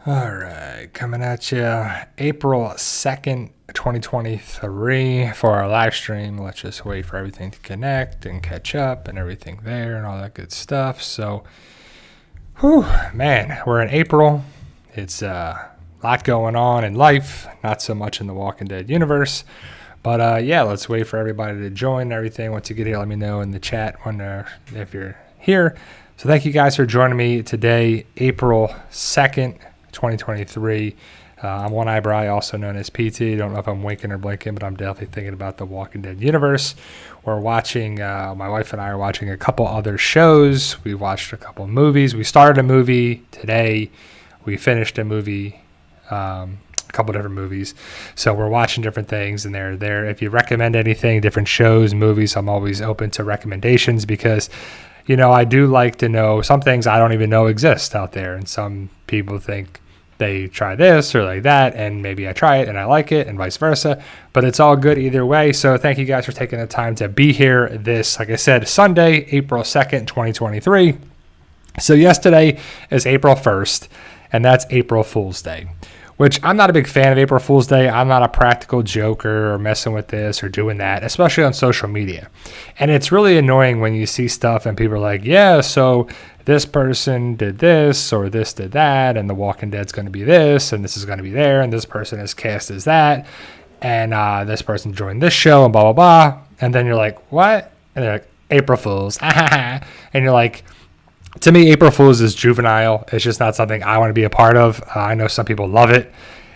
All right, coming at you April 2nd, 2023 for our live stream. Let's just wait for everything to connect and catch up and everything there and all that good stuff. So, man, we're in April. It's a lot going on in life, not so much in the Walking Dead universe. But yeah, let's wait for everybody to join and everything. Once you get here, let me know in the chat if you're here. So thank you guys for joining me today, April 2nd. 2023. I'm One Eyebrow, also known as PT. Don't know if I'm winking or blinking, but I'm definitely thinking about the Walking Dead universe. We're watching, my wife and I are watching a couple other shows. We watched a couple movies. We started a movie today. We finished a movie, a couple different movies. So we're watching different things, and they're there. If you recommend anything, different shows, movies, I'm always open to recommendations because I do like to know some things I don't even know exist out there. And some people think they try this or like that, and maybe I try it and I like it and vice versa. But it's all good either way. So thank you guys for taking the time to be here this, like I said, Sunday, April 2nd, 2023. So yesterday is April 1st, and that's April Fool's Day, which I'm not a big fan of April Fool's Day. I'm not a practical joker or messing with this or doing that, especially on social media. And it's really annoying when you see stuff and people are like, yeah, so this person did this or this did that, and The Walking Dead's going to be this, and this is going to be there, and this person is cast as that, and this person joined this show, and blah, blah, blah. And then you're like, what? And they're like, April Fools. And you're like, to me, April Fool's is juvenile. It's just not something I want to be a part of. I know some people love it.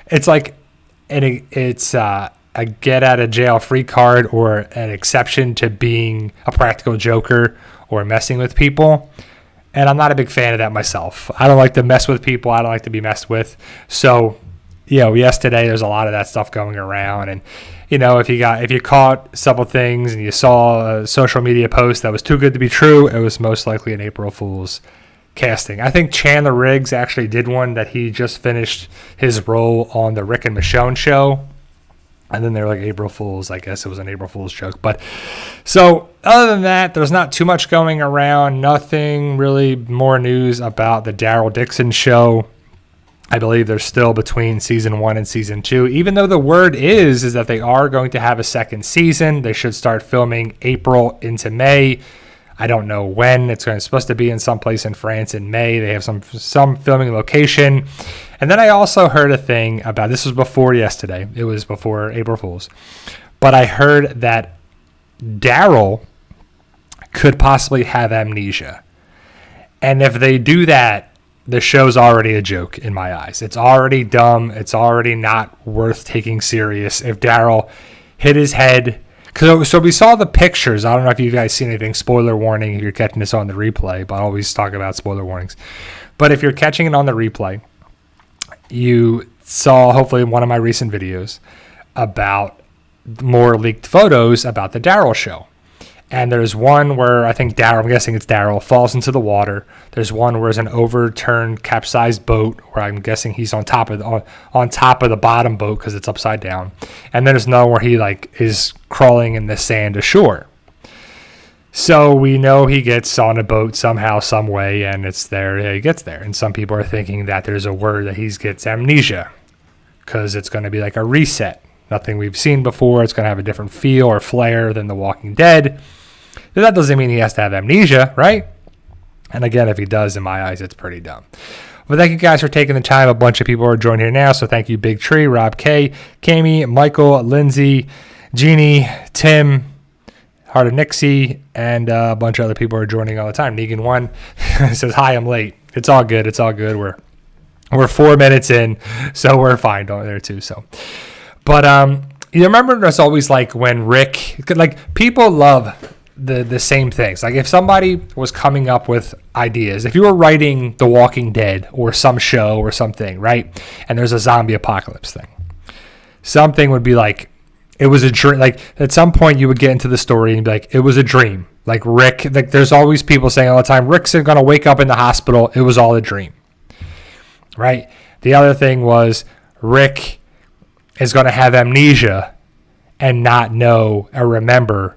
It's like it's a get out of jail free card or an exception to being a practical joker or messing with people. And I'm not a big fan of that myself. I don't like to mess with people. I don't like to be messed with. So, yesterday there's a lot of that stuff going around. And, if you caught several things and you saw a social media post that was too good to be true, it was most likely an April Fool's casting. I think Chandler Riggs actually did one that he just finished his role on the Rick and Michonne show. And then they're like April Fools. I guess it was an April Fool's joke. But so other than that, there's not too much going around. Nothing really more news about the Daryl Dixon show. I believe they're still between season 1 and season 2, even though the word is that they are going to have a second season. They should start filming April into May. I don't know when. It's supposed to be in some place in France in May. They have some filming location. And then I also heard a thing about, this was before yesterday. It was before April Fool's. But I heard that Daryl could possibly have amnesia. And if they do that, the show's already a joke in my eyes. It's already dumb. It's already not worth taking serious. If Daryl hit his head, so we saw the pictures. I don't know if you guys seen anything. Spoiler warning if you're catching this on the replay, but I always talk about spoiler warnings. But if you're catching it on the replay, you saw hopefully in one of my recent videos about more leaked photos about the Daryl show. And there's one where I think Daryl, I'm guessing it's Daryl, falls into the water. There's one where it's an overturned, capsized boat where I'm guessing he's on top of the bottom boat because it's upside down. And then there's another where he is crawling in the sand ashore. So we know he gets on a boat somehow, some way, and it's there. Yeah, he gets there. And some people are thinking that there's a word that he gets amnesia because it's going to be like a reset. Nothing we've seen before. It's going to have a different feel or flair than The Walking Dead. That doesn't mean he has to have amnesia, right? And again, if he does, in my eyes, it's pretty dumb. Well, thank you guys for taking the time. A bunch of people are joining here now, so thank you, Big Tree, Rob K, Kami, Michael, Lindsay, Jeannie, Tim, Heart of Nixie, and a bunch of other people are joining all the time. Negan1 says, hi, I'm late. It's all good. It's all good. We're 4 minutes in, so we're fine there too. So, but you remember there's always when Rick, people love the same things. Like if somebody was coming up with ideas, if you were writing The Walking Dead or some show or something, right? And there's a zombie apocalypse thing. Something would be like, it was a dream. Like at some point you would get into the story and be like, it was a dream. Like Rick, there's always people saying all the time, Rick's going to wake up in the hospital. It was all a dream, right? The other thing was Rick is going to have amnesia and not know or remember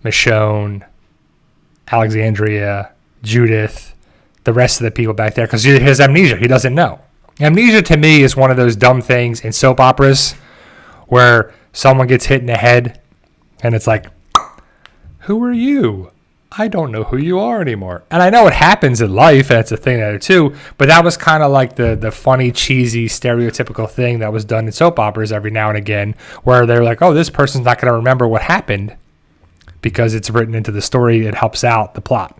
Michonne, Alexandria, Judith, the rest of the people back there, because he has amnesia. He doesn't know. Amnesia to me is one of those dumb things in soap operas where someone gets hit in the head and it's like, who are you? I don't know who you are anymore. And I know it happens in life, and it's a thing there too, but that was kind of like the funny, cheesy, stereotypical thing that was done in soap operas every now and again, where they're like, oh, this person's not going to remember what happened because it's written into the story. It helps out the plot.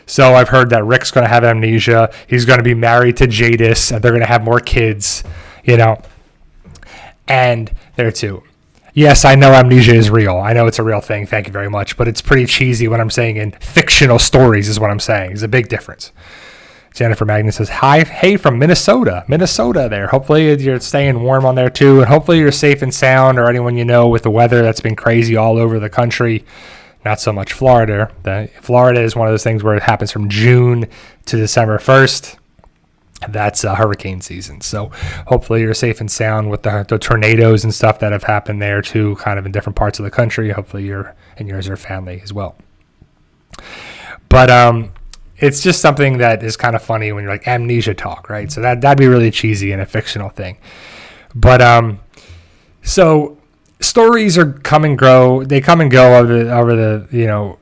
So I've heard that Rick's going to have amnesia. He's going to be married to Jadis, and they're going to have more kids, And there too. Yes, I know amnesia is real. I know it's a real thing. Thank you very much. But it's pretty cheesy what I'm saying in fictional stories is what I'm saying. There's a big difference. Jennifer Magnus says, hi, hey, from Minnesota. Minnesota there. Hopefully you're staying warm on there too. And hopefully you're safe and sound, or anyone you know with the weather that's been crazy all over the country. Not so much Florida. Florida is one of those things where it happens from June to December 1st. That's hurricane season. So hopefully you're safe and sound with the tornadoes and stuff that have happened there too, kind of in different parts of the country. Hopefully you're and yours are family as well. But it's just something that is kind of funny when you're like amnesia talk, right? So that'd be really cheesy and a fictional thing. But so stories are come and go. They come and go over the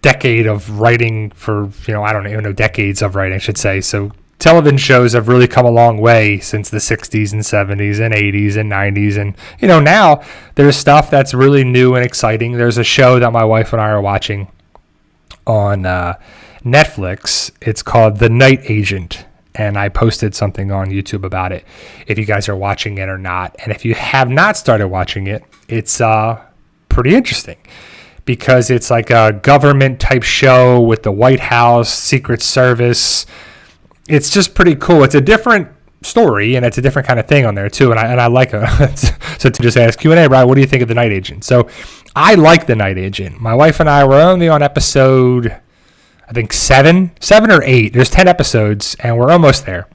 decade of writing for I don't even know, decades of writing, I should say. So television shows have really come a long way since the 60s and 70s and 80s and 90s. And, now there's stuff that's really new and exciting. There's a show that my wife and I are watching on Netflix. It's called The Night Agent. And I posted something on YouTube about it, if you guys are watching it or not. And if you have not started watching it, it's pretty interesting because it's like a government type show with the White House, Secret Service. It's just pretty cool. It's a different story, and it's a different kind of thing on there too. And I like it. So to just ask Q&A, Brian, what do you think of The Night Agent? So I like The Night Agent. My wife and I were only on episode, I think seven or 8. There's 10 episodes, and we're almost there.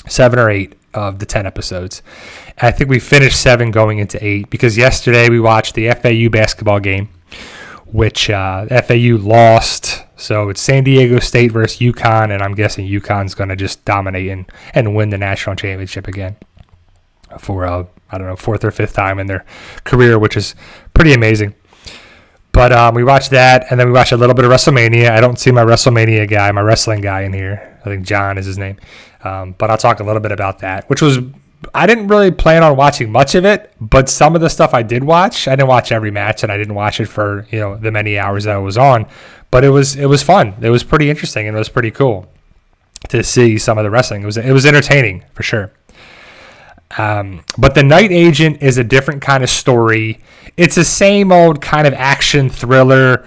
7 or 8 of the 10 episodes. And I think we finished 7 going into 8 because yesterday we watched the FAU basketball game, which FAU lost. So it's San Diego State versus UConn, and I'm guessing UConn's going to just dominate and win the national championship again for, I don't know, 4th or 5th time in their career, which is pretty amazing. But we watched that, and then we watched a little bit of WrestleMania. I don't see my WrestleMania guy, my wrestling guy in here. I think John is his name. But I'll talk a little bit about that, which was, I didn't really plan on watching much of it, but some of the stuff I did watch, I didn't watch every match, and I didn't watch it for, the many hours that I was on. But it was fun. It was pretty interesting, and it was pretty cool to see some of the wrestling. It was entertaining for sure. But The Night Agent is a different kind of story. It's the same old kind of action thriller.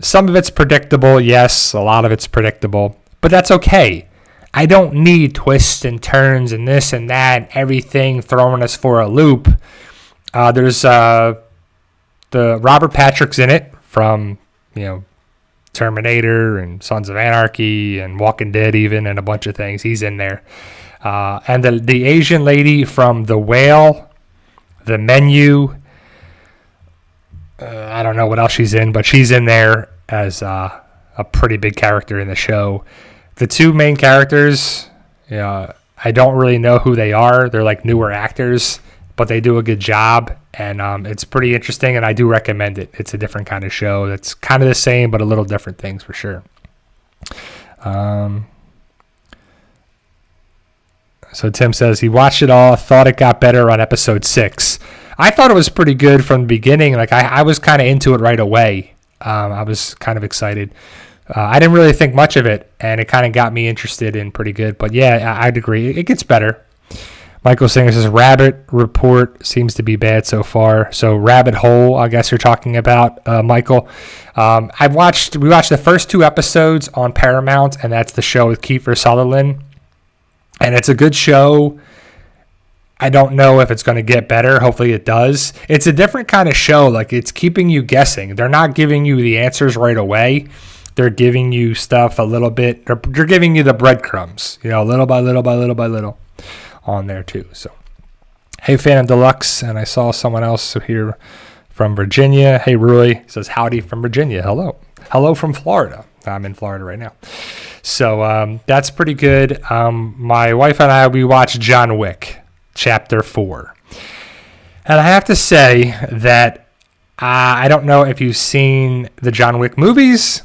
Some of it's predictable, yes. A lot of it's predictable, but that's okay. I don't need twists and turns and this and that and everything throwing us for a loop. There's the Robert Patrick's in it from Terminator and Sons of Anarchy and Walking Dead even, and a bunch of things. He's in there. And the Asian lady from The Whale, The Menu, I don't know what else she's in, but she's in there as a pretty big character in the show. The two main characters, I don't really know who they are. They're like newer actors, but they do a good job, and it's pretty interesting, and I do recommend it. It's a different kind of show that's kind of the same, but a little different things for sure. So Tim says he watched it all, thought it got better on episode 6. I thought it was pretty good from the beginning. Like I was kind of into it right away. I was kind of excited. I didn't really think much of it, and it kind of got me interested in pretty good. But yeah, I'd agree. It gets better. Michael Singer says Rabbit Report seems to be bad so far. So Rabbit Hole, I guess you're talking about, Michael. We watched the first 2 episodes on Paramount, and that's the show with Kiefer Sutherland. And it's a good show. I don't know if it's going to get better. Hopefully it does. It's a different kind of show. Like, it's keeping you guessing. They're not giving you the answers right away. They're giving you stuff a little bit. They're giving you the breadcrumbs, little by little by little by little on there too. So, hey, Phantom Deluxe. And I saw someone else here from Virginia. Hey, Rui says howdy from Virginia. Hello. Hello from Florida. I'm in Florida right now. So that's pretty good. My wife and I, we watched John Wick, Chapter 4. And I have to say that I don't know if you've seen the John Wick movies,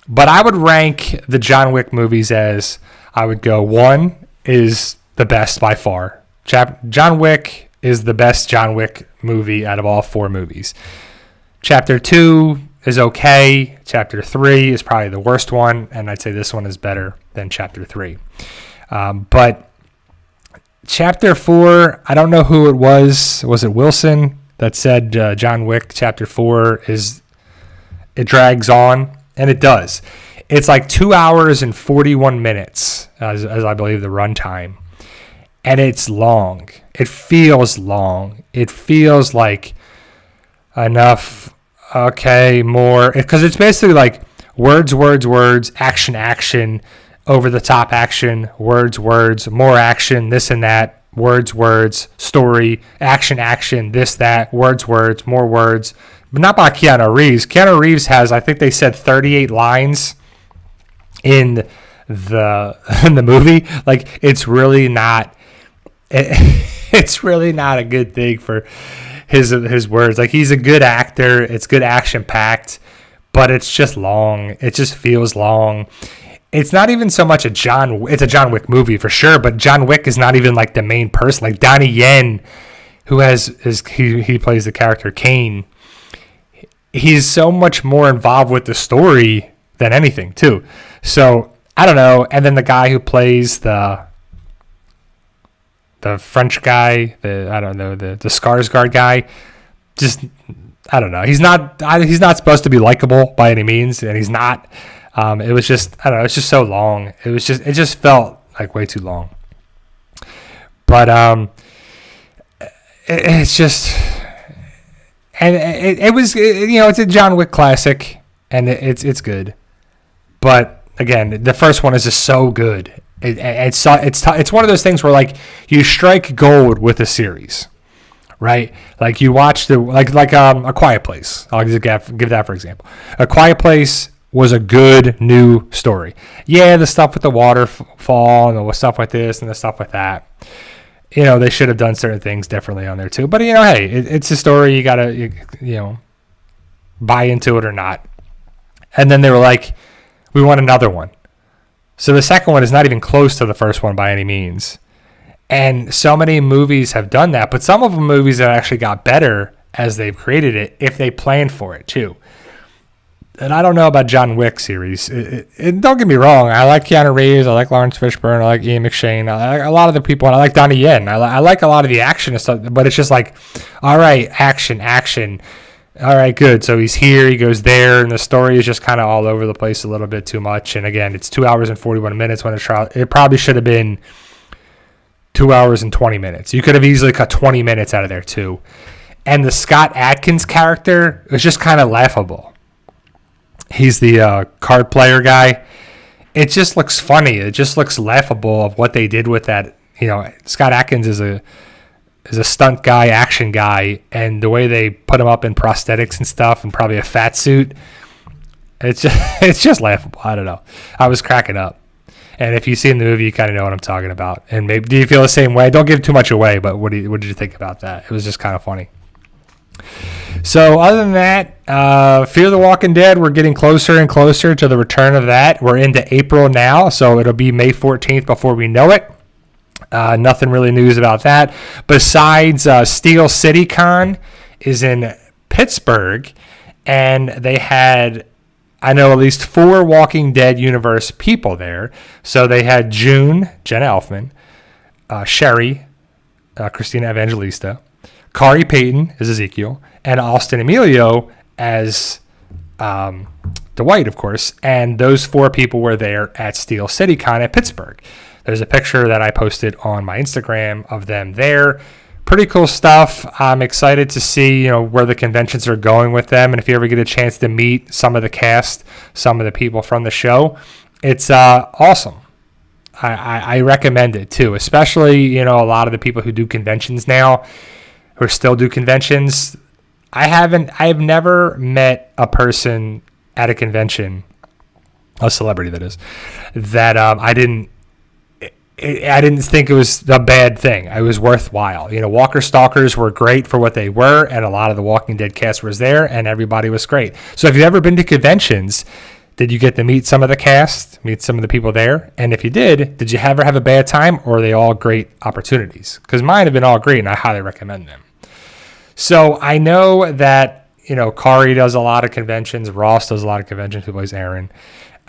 but I would rank the John Wick movies as, I would go, 1 is the best by far. John Wick is the best John Wick movie out of all 4 movies. Chapter 2 is okay. Chapter 3 is probably the worst one, and I'd say this one is better than Chapter 3. But Chapter 4, I don't know who it was. Was it Wilson that said John Wick Chapter 4 it drags on? And it does. It's like 2 hours and 41 minutes, as I believe the runtime. And it's long. It feels long. It feels like enough, okay, more. Because it's basically like words, action, over-the-top action, words, more action, this and that, words, story, action, this, that, words, more words. But not by Keanu Reeves. Keanu Reeves has, I think they said 38 lines in the movie. Like, it's really not a good thing for his words. Like, he's a good actor. It's good action-packed, but it's just long. It just feels long. It's not even so much it's a John Wick movie for sure, but John Wick is not even like the main person. Like Donnie Yen, who he plays the character Kane, he's so much more involved with the story than anything too. So I don't know. And then the guy who plays the French guy, the Skarsgård guy, just I don't know. He's not supposed to be likable by any means, and he's not. It was just, I don't know, it's just so long. It just felt like way too long. But it's just, and it was, it's a John Wick classic, and it's good. But again, the first one is just so good. It's one of those things where like you strike gold with a series, right? Like you watch A Quiet Place. I'll give that for example. A Quiet Place was a good new story. Yeah, the stuff with the waterfall and the stuff like this and the stuff like that. They should have done certain things differently on there too. But hey, it's a story. You gotta buy into it or not. And then they were like, we want another one. So the second one is not even close to the first one by any means. And so many movies have done that, but some of them movies have actually got better as they've created it if they planned for it too. And I don't know about John Wick series. Don't get me wrong. I like Keanu Reeves. I like Lawrence Fishburne. I like Ian McShane. I like a lot of the people. And I like Donnie Yen. I like a lot of the action and stuff. But it's just like, all right, action. All right, good. So he's here. He goes there. And the story is just kind of all over the place a little bit too much. And again, it's 2 hours and 41 minutes when it's trial. It probably should have been 2 hours and 20 minutes. You could have easily cut 20 minutes out of there too. And the Scott Adkins character was just kind of laughable. He's the card player guy. It just looks funny. It just looks laughable of what they did with that. Scott Adkins is a stunt guy, action guy, and the way they put him up in prosthetics and stuff, and probably a fat suit. It's just laughable. I don't know. I was cracking up. And if you've seen the movie, you kind of know what I'm talking about. And maybe do you feel the same way? Don't give too much away, but what did you think about that? It was just kind of funny. So other than that, Fear the Walking Dead, we're getting closer and closer to the return of that. We're into April now, so it'll be May 14th before we know it. Nothing really news about that. Besides, Steel City Con is in Pittsburgh, and they had, I know, at least 4 Walking Dead universe people there. So they had Jenna Elfman, Sherry, Christina Evangelista, Kari Payton as Ezekiel, and Austin Emilio as Dwight, of course. And those 4 people were there at Steel City Con at Pittsburgh. There's a picture that I posted on my Instagram of them there. Pretty cool stuff. I'm excited to see, where the conventions are going with them. And if you ever get a chance to meet some of the cast, some of the people from the show, it's awesome. I recommend it too, especially, a lot of the people who do conventions now, who still do conventions. I have never met a person at a convention a celebrity that is, that I didn't think it was a bad thing. It was worthwhile. Walker Stalkers were great for what they were, and a lot of the Walking Dead cast was there, and everybody was great. So if you've ever been to conventions, did you get to meet some of the cast, meet some of the people there? And if you did you ever have a bad time, or are they all great opportunities? Because mine have been all great, and I highly recommend them. So I know that, Kari does a lot of conventions. Ross does a lot of conventions. Who plays Aaron?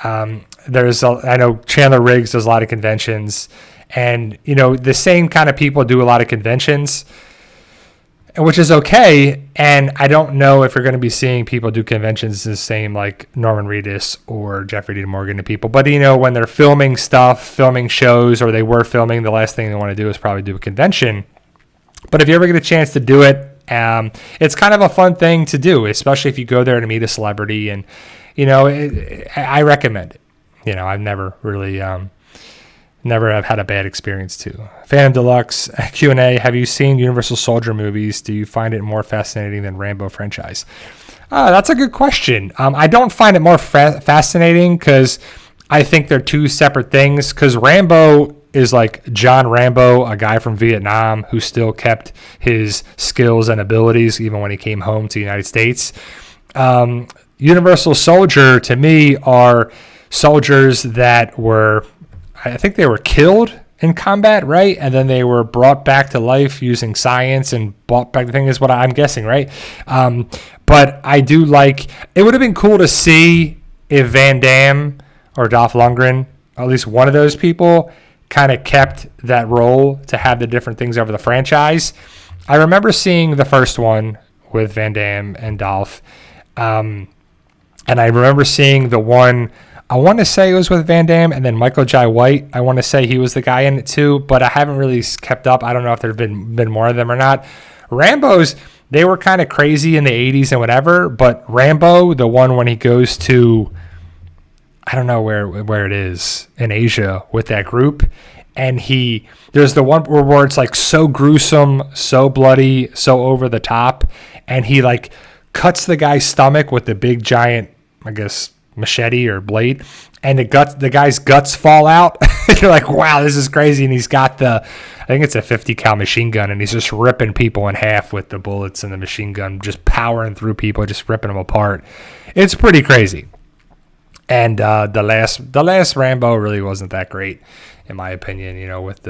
I know Chandler Riggs does a lot of conventions, and the same kind of people do a lot of conventions, which is okay. And I don't know if you're going to be seeing people do conventions the same like Norman Reedus or Jeffrey Dean Morgan to people. But when they're filming stuff, filming shows, or they were filming, the last thing they want to do is probably do a convention. But if you ever get a chance to do it, it's kind of a fun thing to do, especially if you go there to meet a celebrity. And I recommend it. I've never really, never have had a bad experience too. Phantom Deluxe Q&A. Have you seen Universal Soldier movies? Do you find it more fascinating than Rambo franchise? That's a good question. I don't find it more fascinating because I think they're two separate things. Because Rambo is like John Rambo, a guy from Vietnam who still kept his skills and abilities even when he came home to the United States. Universal Soldier, to me, are soldiers that were, I think they were killed in combat, right? And then they were brought back to life using science and brought back. The thing is what I'm guessing, right? But I do like, it would have been cool to see if Van Damme or Dolph Lundgren, at least one of those people, kind of kept that role to have the different things over the franchise. I remember seeing the first one with Van Damme and Dolph. And I remember seeing the one, I want to say it was with Van Damme, and then Michael Jai White. I want to say he was the guy in it too, but I haven't really kept up. I don't know if there have been more of them or not. Rambo's, they were kind of crazy in the 80s and whatever, but Rambo, the one when he goes to, I don't know where it is, in Asia with that group, and there's the one where it's like so gruesome, so bloody, so over the top, and he like cuts the guy's stomach with the big giant, I guess, machete or blade, and the guy's guts fall out. You're like, wow, this is crazy. And he's got I think it's a 50 cal machine gun, and he's just ripping people in half with the bullets and the machine gun, just powering through people, just ripping them apart. It's pretty crazy. And the last Rambo really wasn't that great, in my opinion. With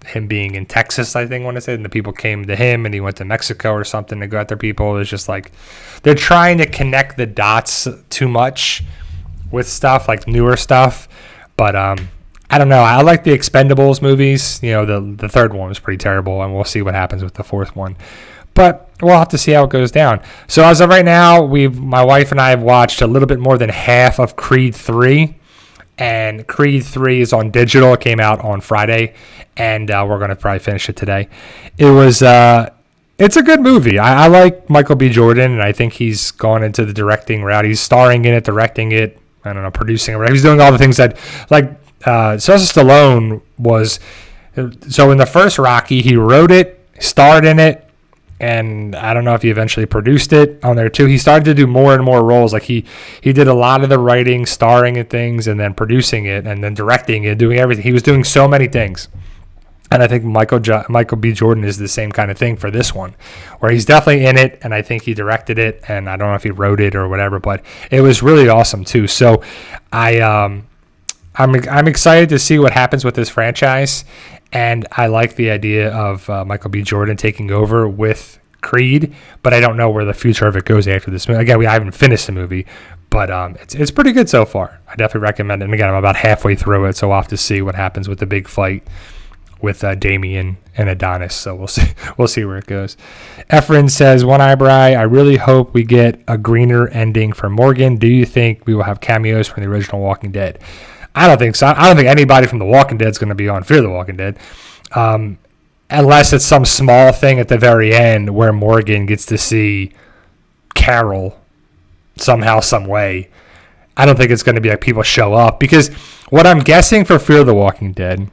him being in Texas, I think, when I said, and the people came to him, and he went to Mexico or something to go at their people. It's just like they're trying to connect the dots too much with stuff like newer stuff. But I don't know. I like the Expendables movies. The third one was pretty terrible, and we'll see what happens with the fourth one. But we'll have to see how it goes down. So as of right now, my wife and I have watched a little bit more than half of Creed 3. And Creed 3 is on digital. It came out on Friday, and we're going to probably finish it today. It's a good movie. I like Michael B. Jordan, and I think he's gone into the directing route. He's starring in it, directing it, I don't know, producing it. He's doing all the things that, like, Sylvester Stallone was. So in the first Rocky, he wrote it, starred in it, and I don't know if he eventually produced it on there too. He started to do more and more roles. Like he did a lot of the writing, starring in things, and then producing it, and then directing it, doing everything. He was doing so many things. And I think Michael B. Jordan is the same kind of thing for this one, where he's definitely in it, and I think he directed it, and I don't know if he wrote it or whatever, but it was really awesome too. So I'm excited to see what happens with this franchise. And I like the idea of Michael B. Jordan taking over with Creed, but I don't know where the future of it goes after this movie. Again, I haven't finished the movie, but it's pretty good so far. I definitely recommend it. And again, I'm about halfway through it, so we'll have to see what happens with the big fight with Damien and Adonis. So we'll see where it goes. Efren says, One Eyebrow, I really hope we get a greener ending for Morgan. Do you think we will have cameos from the original Walking Dead? I don't think so. I don't think anybody from The Walking Dead is going to be on Fear the Walking Dead. Unless it's some small thing at the very end where Morgan gets to see Carol somehow, some way. I don't think it's going to be like people show up. Because what I'm guessing for Fear the Walking Dead,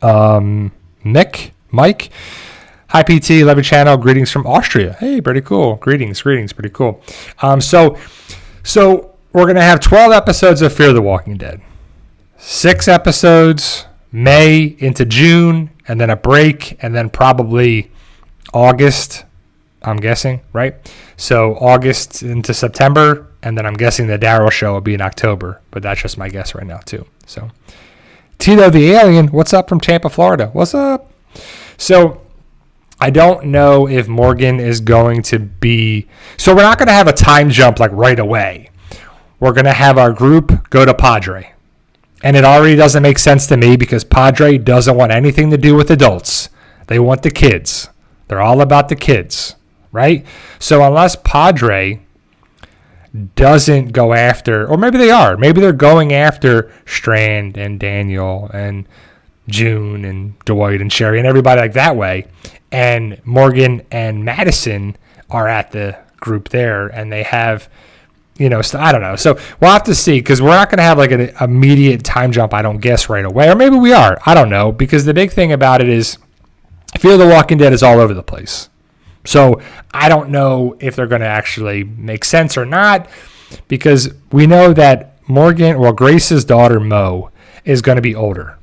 Mike, hi PT, love your channel, greetings from Austria. Hey, pretty cool. Greetings, pretty cool. So we're going to have 12 episodes of Fear the Walking Dead. 6 episodes, May into June, and then a break, and then probably August, I'm guessing, right? So August into September, and then I'm guessing the Daryl show will be in October, but that's just my guess right now too. So Tito the Alien, what's up from Tampa, Florida? What's up? So I don't know if Morgan is going to be... So we're not going to have a time jump like right away. We're going to have our group go to Padre. And it already doesn't make sense to me because Padre doesn't want anything to do with adults. They want the kids. They're all about the kids, right? So unless Padre doesn't go after, or maybe they are. Maybe they're going after Strand and Daniel and June and Dwight and Sherry and everybody like that way. And Morgan and Madison are at the group there, and they have, I don't know. So we'll have to see, because we're not going to have like an immediate time jump, I don't guess, right away. Or maybe we are. I don't know, because the big thing about it is Fear the Walking Dead is all over the place. So I don't know if they're going to actually make sense or not, because we know that Grace's daughter, Mo, is going to be older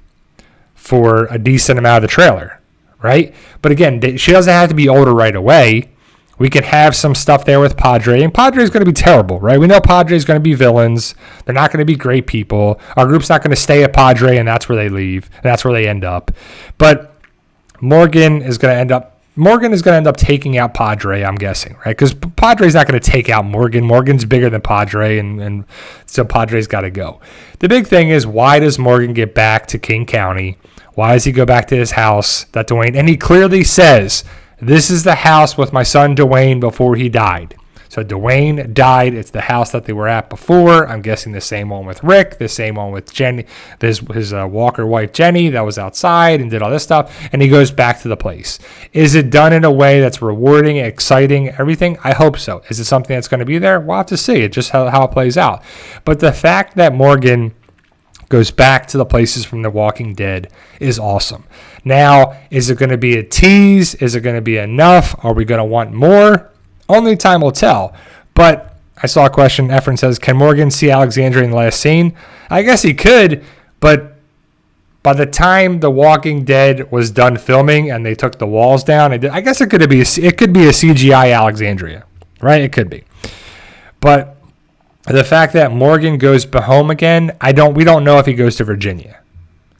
for a decent amount of the trailer, right? But again, she doesn't have to be older right away. We can have some stuff there with Padre, and Padre is going to be terrible, right? We know Padre is going to be villains. They're not going to be great people. Our group's not going to stay at Padre, and that's where they leave, and that's where they end up. But Morgan is going to end up taking out Padre, I'm guessing, right? Because Padre's not going to take out Morgan. Morgan's bigger than Padre, and so Padre's got to go. The big thing is, why does Morgan get back to King County? Why does he go back to his house that Dwayne? And he clearly says, this is the house with my son Dwayne before he died. So Dwayne died. It's the house that they were at before. I'm guessing the same one with Rick, the same one with Jenny, his Walker wife Jenny that was outside and did all this stuff. And he goes back to the place. Is it done in a way that's rewarding, exciting, everything? I hope so. Is it something that's going to be there? We'll have to see. It's just how it plays out. But the fact that Morgan goes back to the places from The Walking Dead is awesome. Now, is it going to be a tease? Is it going to be enough? Are we going to want more? Only time will tell. But I saw a question. Efren says, can Morgan see Alexandria in the last scene? I guess he could, but by the time The Walking Dead was done filming and they took the walls down, I guess it could be a CGI Alexandria, right? It could be. But the fact that Morgan goes home again, we don't know if he goes to Virginia.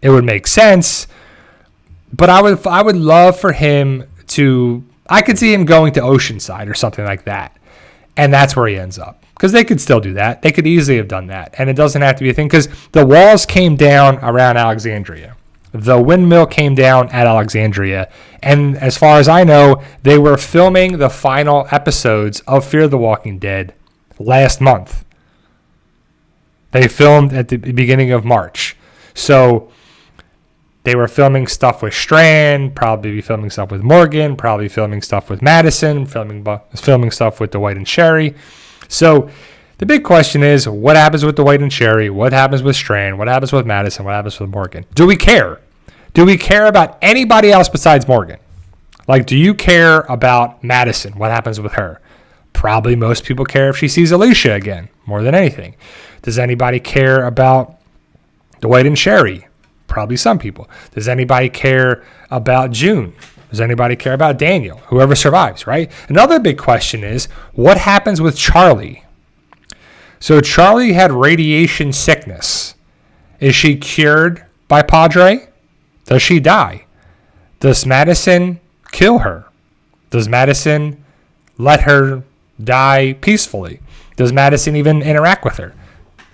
It would make sense, but I would love for him to. I could see him going to Oceanside or something like that, and that's where he ends up. Because they could still do that. They could easily have done that, and it doesn't have to be a thing. Because the walls came down around Alexandria. The windmill came down at Alexandria, and as far as I know, they were filming the final episodes of Fear the Walking Dead last month. They filmed at the beginning of March. So they were filming stuff with Strand, probably filming stuff with Morgan, probably filming stuff with Madison, filming stuff with Dwight and Sherry. So the big question is, what happens with Dwight and Sherry? What happens with Strand? What happens with Madison? What happens with Morgan? Do we care? Do we care about anybody else besides Morgan? Like, do you care about Madison? What happens with her? Probably most people care if she sees Alicia again, more than anything. Does anybody care about Dwight and Sherry? Probably some people. Does anybody care about June? Does anybody care about Daniel? Whoever survives, right? Another big question is, what happens with Charlie? So Charlie had radiation sickness. Is she cured by Padre? Does she die? Does Madison kill her? Does Madison let her die peacefully? Does Madison even interact with her?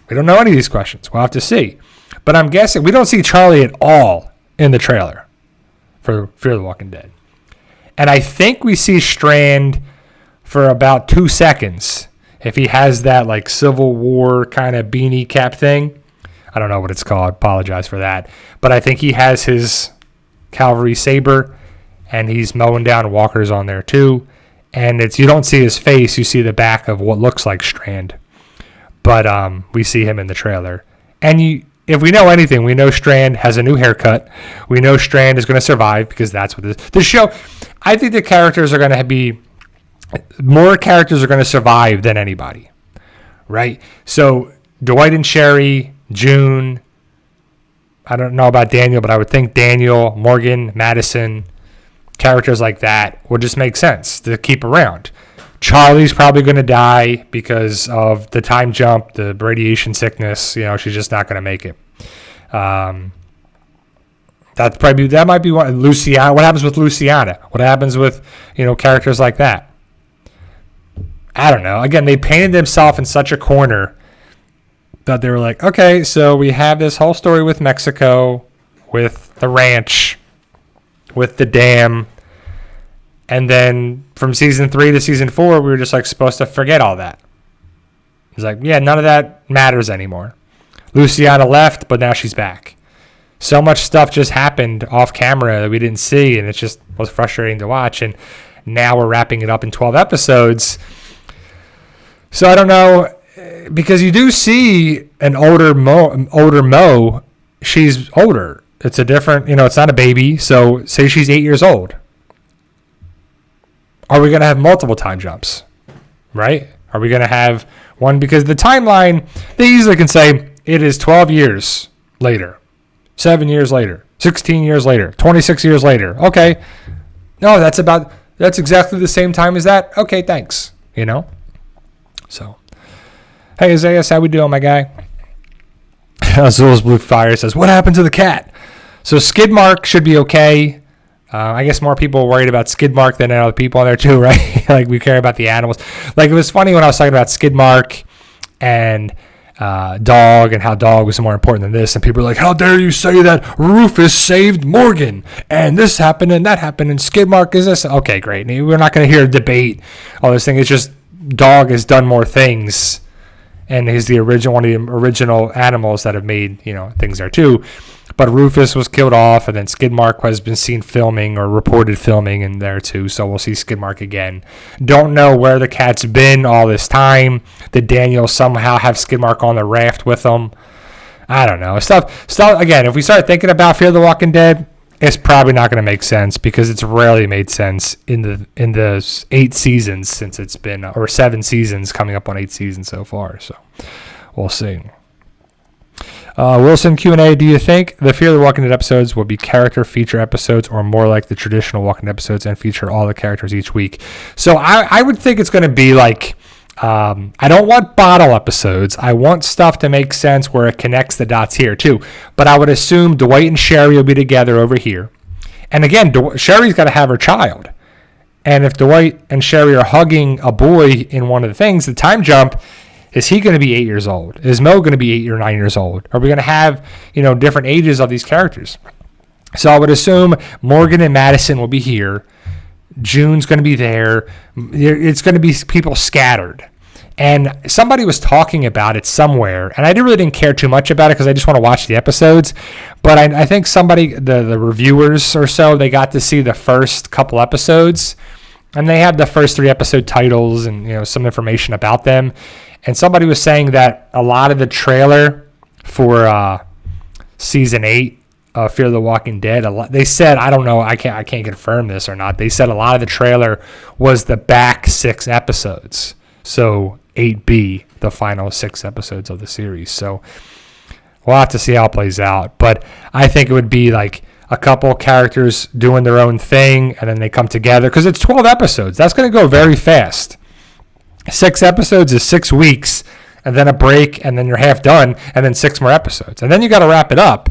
We don't know any of these questions. We'll have to see. But I'm guessing we don't see Charlie at all in the trailer for Fear the Walking Dead. And I think we see Strand for about 2 seconds. If he has that like Civil War kind of beanie cap thing. I don't know what it's called. Apologize for that. But I think he has his cavalry saber and he's mowing down walkers on there too. And you don't see his face. You see the back of what looks like Strand. But we see him in the trailer. And if we know anything, we know Strand has a new haircut. We know Strand is going to survive because that's what it is. The show, I think the characters are going to be, more characters are going to survive than anybody, right? So Dwight and Sherry, June, I don't know about Daniel, but I would think Daniel, Morgan, Madison, characters like that would just make sense to keep around. Charlie's probably going to die because of the time jump, the radiation sickness. She's just not going to make it. That might be one. Luciana. What happens with Luciana? What happens with characters like that? I don't know. Again, they painted themselves in such a corner that they were like, okay, so we have this whole story with Mexico, with the ranch, with the dam, and then from season 3 to season 4, we were just like supposed to forget all that. It's like, yeah, none of that matters anymore. Luciana left, but now she's back. So much stuff just happened off camera that we didn't see, and it just was frustrating to watch. And now we're wrapping it up in 12 episodes. So I don't know, because you do see an older Mo. She's older. It's a different, it's not a baby. So say she's 8 years old. Are we going to have multiple time jumps? Right? Are we going to have one? Because the timeline, they easily can say it is 12 years later, 7 years later, 16 years later, 26 years later. Okay. No, that's exactly the same time as that. Okay, thanks. So, hey, Isaiah, how we doing, my guy? Azul's Blue Fire says, what happened to the cat? So Skidmark should be okay. I guess more people are worried about Skidmark than other people on there too, right? Like we care about the animals. Like it was funny when I was talking about Skidmark and Dog and how Dog was more important than this, and people were like, how dare you say that Rufus saved Morgan and this happened and that happened and Skidmark is this. Okay, great. We're not going to hear a debate, all this thing. It's just Dog has done more things, and he's one of the original animals that have made things there too. But Rufus was killed off, and then Skidmark has been seen filming or reported filming in there too. So we'll see Skidmark again. Don't know where the cat's been all this time. Did Daniel somehow have Skidmark on the raft with him? I don't know. Stuff. Again, if we start thinking about Fear the Walking Dead, it's probably not going to make sense because it's rarely made sense in the 8 seasons since it's been, or 7 seasons, coming up on 8 seasons so far. So we'll see. Wilson Q&A, do you think the Fear the Walking Dead episodes will be character feature episodes or more like the traditional Walking Dead episodes and feature all the characters each week? So I would think it's going to be like, I don't want bottle episodes. I want stuff to make sense where it connects the dots here too. But I would assume Dwight and Sherry will be together over here. And again, Sherry's got to have her child. And if Dwight and Sherry are hugging a boy in one of the things, the time jump, is he going to be 8 years old? Is Mo going to be 8 or 9 years old? Are we going to have, different ages of these characters? So I would assume Morgan and Madison will be here. June's going to be there. It's going to be people scattered. And somebody was talking about it somewhere, and I really didn't care too much about it because I just want to watch the episodes. But I think somebody, the reviewers or so, they got to see the first couple episodes, and they had the first 3 episode titles and some information about them. And somebody was saying that a lot of the trailer for season 8 of Fear the Walking Dead, they said, I don't know, I can't confirm this or not. They said a lot of the trailer was the back 6 episodes. So 8B, the final 6 episodes of the series. So we'll have to see how it plays out. But I think it would be like a couple characters doing their own thing, and then they come together. Because it's 12 episodes. That's going to go very fast. 6 episodes is 6 weeks, and then a break, and then you're half done, and then 6 more episodes. And then you got to wrap it up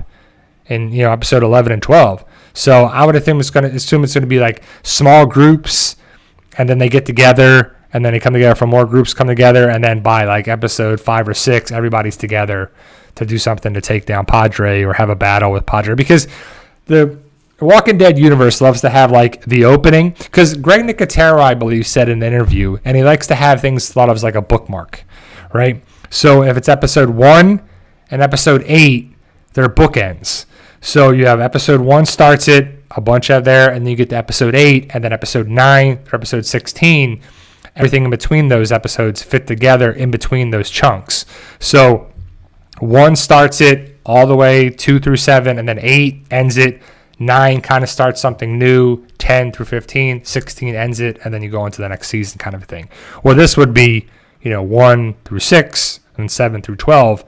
in episode 11 and 12. So I would assume it's going to be like small groups, and then they get together, and then they come together for more groups come together, and then by like episode 5 or 6, everybody's together to do something to take down Padre or have a battle with Padre. Because the Walking Dead universe loves to have like the opening, because Greg Nicotero, I believe, said in an interview, and he likes to have things thought of as like a bookmark, right? So if it's episode 1 and episode 8, they're bookends. So you have episode 1 starts it, a bunch of there, and then you get to episode 8, and then episode 9 or episode 16. Everything in between those episodes fit together in between those chunks. So 1 starts it all the way 2 through 7, and then 8 ends it. 9 kind of starts something new, 10 through 15, 16 ends it, and then you go into the next season kind of a thing. Or this would be, 1 through 6 and 7 through 12.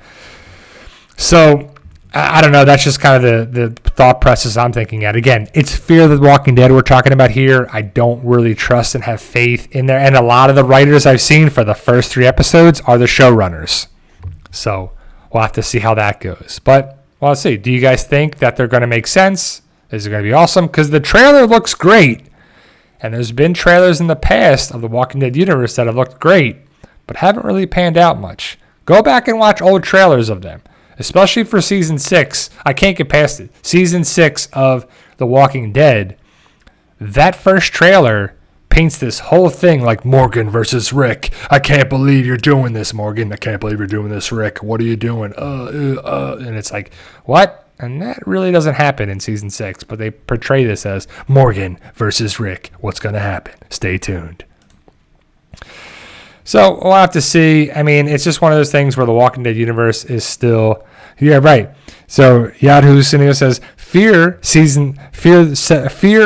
So I don't know. That's just kind of the thought process I'm thinking at. Again, it's Fear the Walking Dead we're talking about here. I don't really trust and have faith in there. And a lot of the writers I've seen for the first 3 episodes are the showrunners. So we'll have to see how that goes. But well, let's see. Do you guys think that they're going to make sense? Is it going to be awesome? Because the trailer looks great. And there's been trailers in the past of the Walking Dead universe that have looked great, but haven't really panned out much. Go back and watch old trailers of them, especially for season 6. I can't get past it. Season 6 of The Walking Dead. That first trailer paints this whole thing like Morgan versus Rick. I can't believe you're doing this, Morgan. I can't believe you're doing this, Rick. What are you doing? And it's like, what? And that really doesn't happen in season 6, but they portray this as Morgan versus Rick. What's going to happen? Stay tuned. So we'll have to see. I mean, it's just one of those things where the Walking Dead universe is still, yeah, right. So Yahoo Cineo says, Fear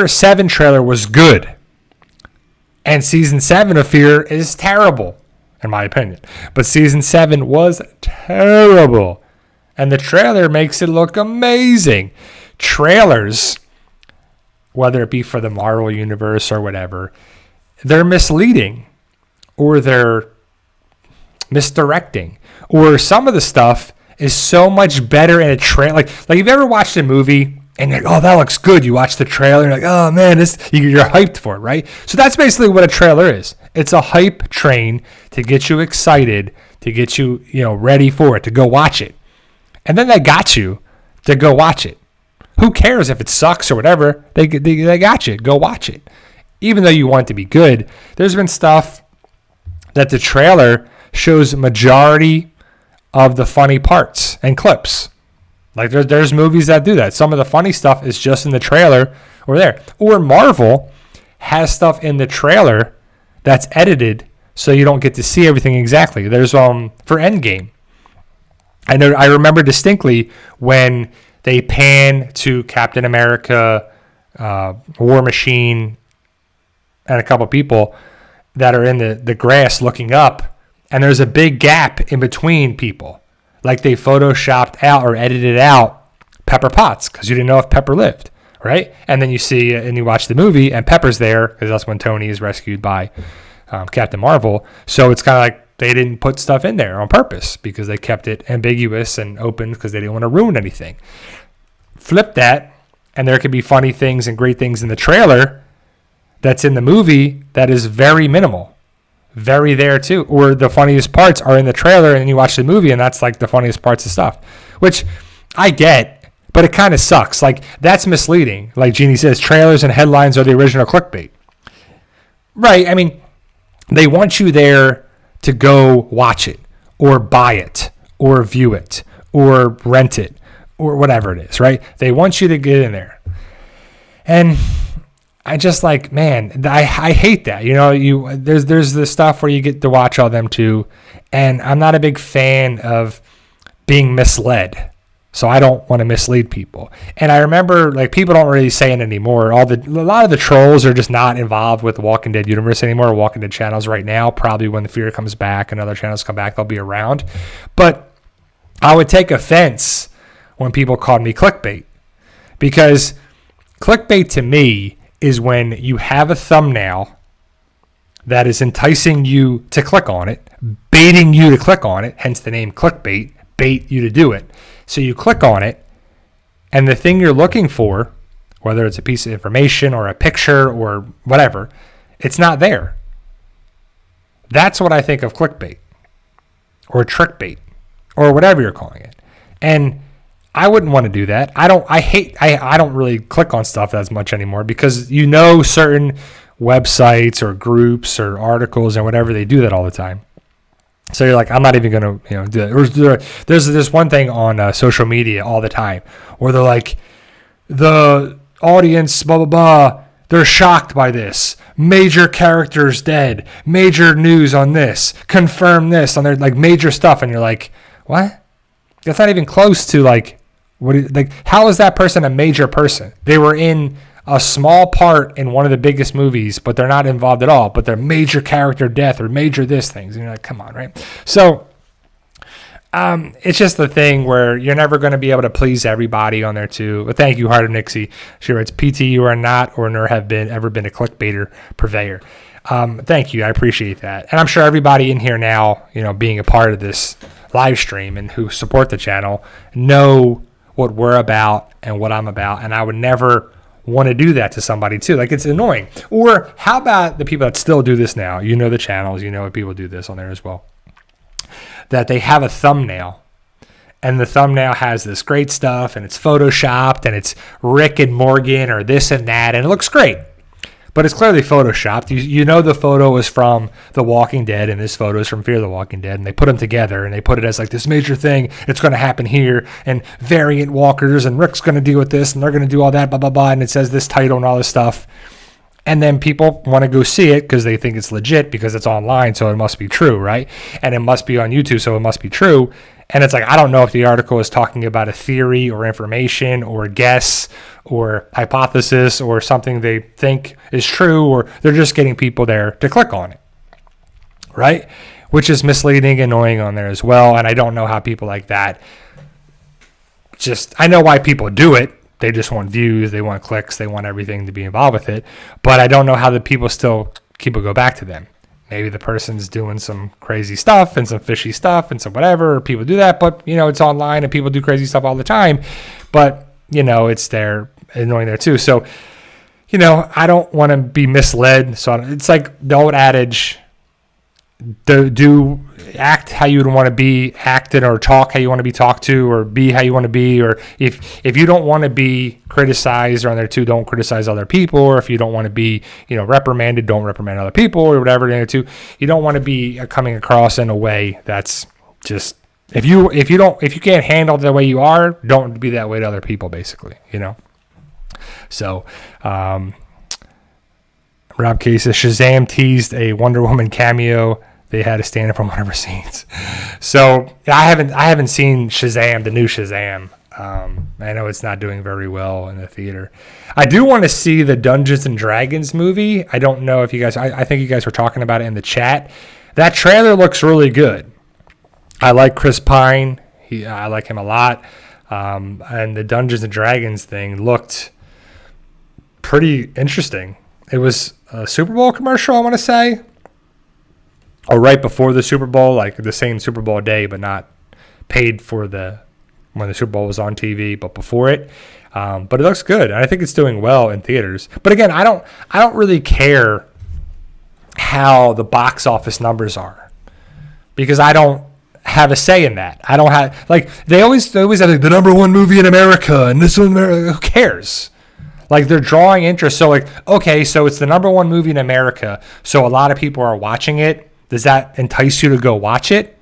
7 trailer was good. And season 7 of Fear is terrible, in my opinion. But season 7 was terrible. And the trailer makes it look amazing. Trailers, whether it be for the Marvel Universe or whatever, they're misleading or they're misdirecting. Or some of the stuff is so much better in a trailer. Like you've ever watched a movie and you're like, oh, that looks good. You watch the trailer and you're like, oh, man, you're hyped for it, right? So that's basically what a trailer is. It's a hype train to get you excited, to get you, ready for it, to go watch it. And then they got you to go watch it. Who cares if it sucks or whatever? They got you. Go watch it. Even though you want it to be good, there's been stuff that the trailer shows majority of the funny parts and clips. Like there's movies that do that. Some of the funny stuff is just in the trailer or there. Or Marvel has stuff in the trailer that's edited so you don't get to see everything exactly. There's for Endgame. I remember distinctly when they pan to Captain America, War Machine, and a couple people that are in the grass looking up, and there's a big gap in between people. Like they photoshopped out or edited out Pepper Potts because you didn't know if Pepper lived, right? And then you see and you watch the movie, and Pepper's there because that's when Tony is rescued by Captain Marvel. So it's kind of like they didn't put stuff in there on purpose because they kept it ambiguous and open because they didn't want to ruin anything. Flip that, and there could be funny things and great things in the trailer that's in the movie that is very minimal. Very there too. Or the funniest parts are in the trailer and then you watch the movie and that's like the funniest parts of stuff. Which I get, but it kind of sucks. Like that's misleading. Like Jeannie says, trailers and headlines are the original clickbait. Right. I mean, they want you there to go watch it or buy it or view it or rent it or whatever it is, right? They want you to get in there. And I just like, man, I hate that. There's the stuff where you get to watch all them too. And I'm not a big fan of being misled. So I don't want to mislead people. And I remember like people don't really say it anymore. A lot of the trolls are just not involved with the Walking Dead universe anymore. Walking Dead channels right now, probably when the Fear comes back and other channels come back, they'll be around. But I would take offense when people called me clickbait. Because clickbait to me is when you have a thumbnail that is enticing you to click on it, baiting you to click on it, hence the name clickbait, bait you to do it. So you click on it, and the thing you're looking for, whether it's a piece of information or a picture or whatever, it's not there. That's what I think of clickbait or trickbait or whatever you're calling it. And I wouldn't want to do that. I don't really click on stuff as much anymore because certain websites or groups or articles or whatever, they do that all the time. So you're like, I'm not even going to do that. Or there's this one thing on social media all the time where they're like, the audience, blah, blah, blah, they're shocked by this. Major characters dead. Major news on this. Confirm this on their like major stuff. And you're like, what? That's not even close to like, how is that person a major person? They were in a small part in one of the biggest movies, but they're not involved at all, but they're major character death or major this things. And you're like, come on, right? So it's just the thing where you're never going to be able to please everybody on there too. But thank you, Heart of Nixie. She writes, PT, you are not or nor have been ever been a clickbaiter purveyor. Thank you. I appreciate that. And I'm sure everybody in here now, being a part of this live stream and who support the channel know what we're about and what I'm about. And I would never want to do that to somebody too. Like, it's annoying. Or how about the people that still do this now? The channels, what people do this on there as well. That they have a thumbnail, and the thumbnail has this great stuff, and it's photoshopped, and it's Rick and Morgan or this and that, and it looks great. But it's clearly photoshopped. The photo was from The Walking Dead, and this photo is from Fear the Walking Dead, and they put them together, and they put it as like this major thing. It's going to happen here, and variant walkers, and Rick's going to deal with this, and they're going to do all that, blah, blah, blah, and it says this title and all this stuff. And then people want to go see it because they think it's legit because it's online, so it must be true, right? And it must be on YouTube, so it must be true. And it's like, I don't know if the article is talking about a theory or information or a guess or hypothesis or something they think is true, or they're just getting people there to click on it, right? Which is misleading, annoying on there as well. And I don't know how people like that I know why people do it. They just want views, they want clicks, they want everything to be involved with it. But I don't know how the people go back to them. Maybe the person's doing some crazy stuff and some fishy stuff and some whatever. People do that, but it's online and people do crazy stuff all the time. But it's there, annoying there too. So I don't want to be misled. So it's like the old adage: do act how you want to be acted, or talk how you want to be talked to, or be how you want to be. Or if you don't want to be criticized on there too, don't criticize other people. Or if you don't want to be reprimanded, don't reprimand other people, or whatever there too. You don't want to be coming across in a way that's just, if you can't handle the way you are, don't be that way to other people, basically. So Rob K says Shazam teased a Wonder Woman cameo. They had to stand up from one of her scenes. So I haven't seen Shazam, the new Shazam. I know it's not doing very well in the theater. I do want to see the Dungeons and Dragons movie. I don't know if you guys, I think you guys were talking about it in the chat. That trailer looks really good. I like Chris Pine. I like him a lot. And the Dungeons and Dragons thing looked pretty interesting. It was a Super Bowl commercial, I want to say, or right before the Super Bowl, like the same Super Bowl day, but not paid for when the Super Bowl was on TV, but before it. But it looks good, and I think it's doing well in theaters. But again, I don't really care how the box office numbers are, because I don't have a say in that. I don't have, like, they always have like the number one movie in America and this one. Who cares? Like, they're drawing interest. So like, okay, so it's the number one movie in America, so a lot of people are watching it. Does that entice you to go watch it?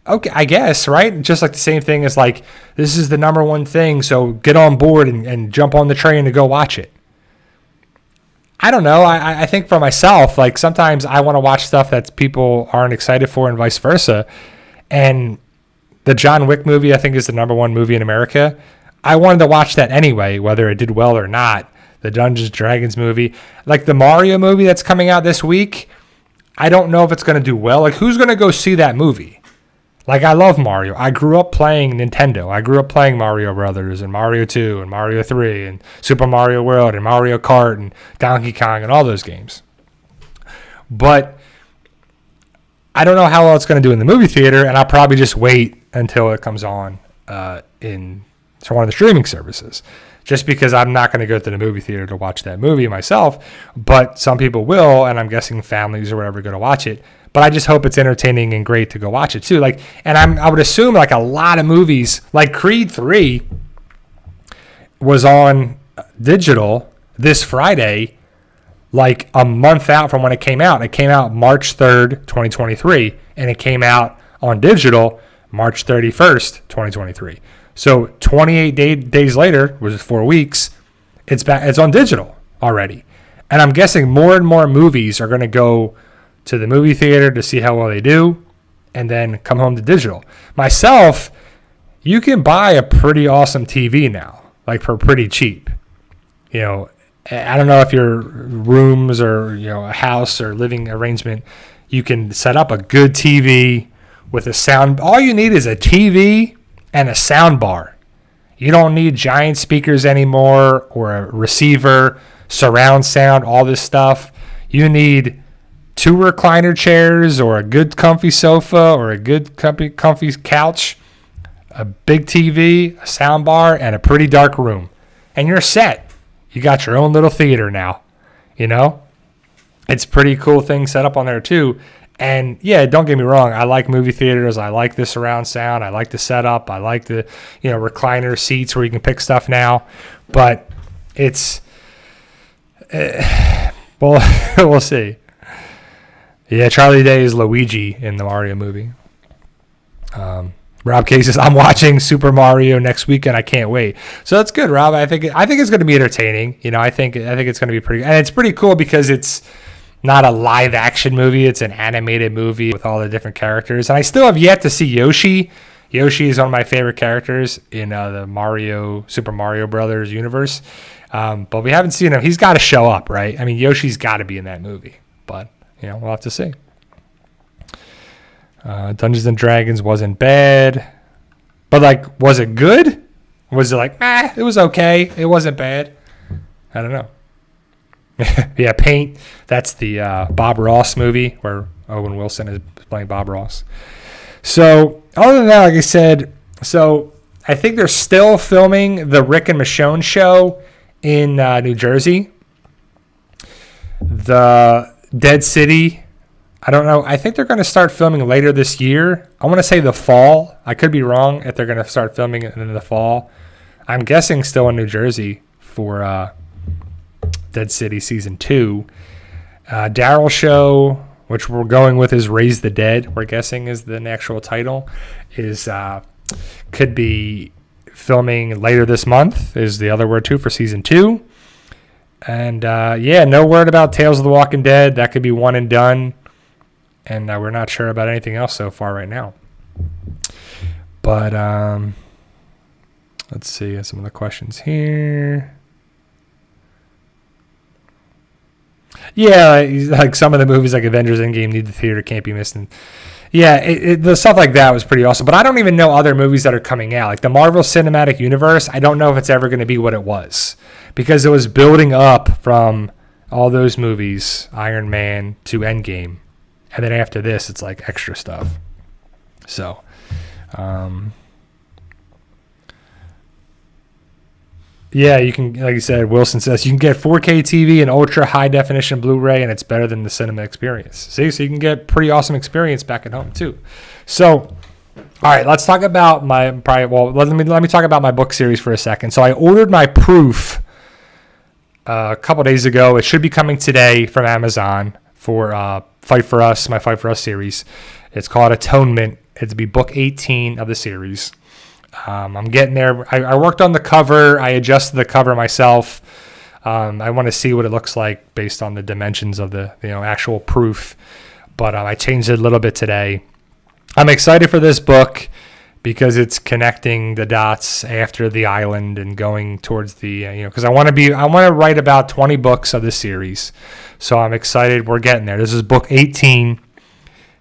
Okay, I guess, right? Just like the same thing as like, this is the number one thing, so get on board and jump on the train to go watch it. I don't know. I think for myself, like, sometimes I want to watch stuff that people aren't excited for and vice versa. And the John Wick movie, I think, is the number one movie in America. I wanted to watch that anyway, whether it did well or not. The Dungeons & Dragons movie. Like the Mario movie that's coming out this week, I don't know if it's going to do well. Like, who's going to go see that movie? Like, I love Mario. I grew up playing Nintendo. I grew up playing Mario Brothers and Mario 2 and Mario 3 and Super Mario World and Mario Kart and Donkey Kong and all those games. But I don't know how well it's going to do in the movie theater, and I'll probably just wait until it comes on in one of the streaming services, just because I'm not going to go to the movie theater to watch that movie myself. But some people will, and I'm guessing families or whatever go to watch it. But I just hope it's entertaining and great to go watch it too. Like, and I would assume like a lot of movies, like Creed 3 was on digital this Friday, like a month out from when it came out. It came out March 3rd, 2023, and it came out on digital March 31st, 2023. So 28 days later, which is 4 weeks, it's back. It's on digital already. And I'm guessing more and more movies are going to go to the movie theater to see how well they do, and then come home to digital. Myself, you can buy a pretty awesome TV now, like for pretty cheap. I don't know if your rooms or, a house or living arrangement, you can set up a good TV with a sound. All you need is a TV and a sound bar. You don't need giant speakers anymore or a receiver, surround sound, all this stuff. You need 2 recliner chairs or a good comfy sofa or a good comfy couch, a big TV, a sound bar, and a pretty dark room. And you're set. You got your own little theater now. It's a pretty cool thing set up on there too. And yeah, don't get me wrong. I like movie theaters. I like the surround sound. I like the setup. I like the, recliner seats where you can pick stuff now. But it's, we'll see. Yeah, Charlie Day is Luigi in the Mario movie. Rob K says, I'm watching Super Mario next weekend. I can't wait. So that's good, Rob. I think it's going to be entertaining. I think it's going to be pretty, and it's pretty cool because it's not a live action movie. It's an animated movie with all the different characters. And I still have yet to see Yoshi. Yoshi is one of my favorite characters in the Super Mario Brothers universe. But we haven't seen him. He's got to show up, right? I mean, Yoshi's got to be in that movie. But, we'll have to see. Dungeons and Dragons wasn't bad. But, was it good? Was it it was okay. It wasn't bad. I don't know. Yeah, Paint. That's the Bob Ross movie where Owen Wilson is playing Bob Ross. So, other than that, like I said, I think they're still filming the Rick and Michonne show in New Jersey. The Dead City, I don't know. I think they're going to start filming later this year. I want to say the fall. I could be wrong if they're going to start filming it in the fall. I'm guessing still in New Jersey for Dead City Season 2. Daryl Show, which we're going with, is Raise the Dead, we're guessing is the actual title, could be filming later this month, is the other word too, for Season 2. And no word about Tales of the Walking Dead. That could be one and done. And we're not sure about anything else so far right now. But let's see some of the questions here. Yeah, like some of the movies like Avengers Endgame need the theater, can't be missed. And yeah, the stuff like that was pretty awesome. But I don't even know other movies that are coming out. Like the Marvel Cinematic Universe, I don't know if it's ever going to be what it was. Because it was building up from all those movies, Iron Man to Endgame. And then after this, it's like extra stuff. So, yeah, you can, like you said, Wilson says, you can get 4K TV and ultra high definition Blu-ray, and it's better than the cinema experience. See, so you can get pretty awesome experience back at home too. So, all right, let's talk about let me talk about my book series for a second. So I ordered my proof a couple days ago. It should be coming today from Amazon for Fight For Us, my Fight For Us series. It's called Atonement. It'll be book 18 of the series. I'm getting there. I worked on the cover. I adjusted the cover myself. I want to see what it looks like based on the dimensions of the actual proof. But I changed it a little bit today. I'm excited for this book because it's connecting the dots after the island and going towards the because I want to write about 20 books of this series. So I'm excited. We're getting there. This is book 18.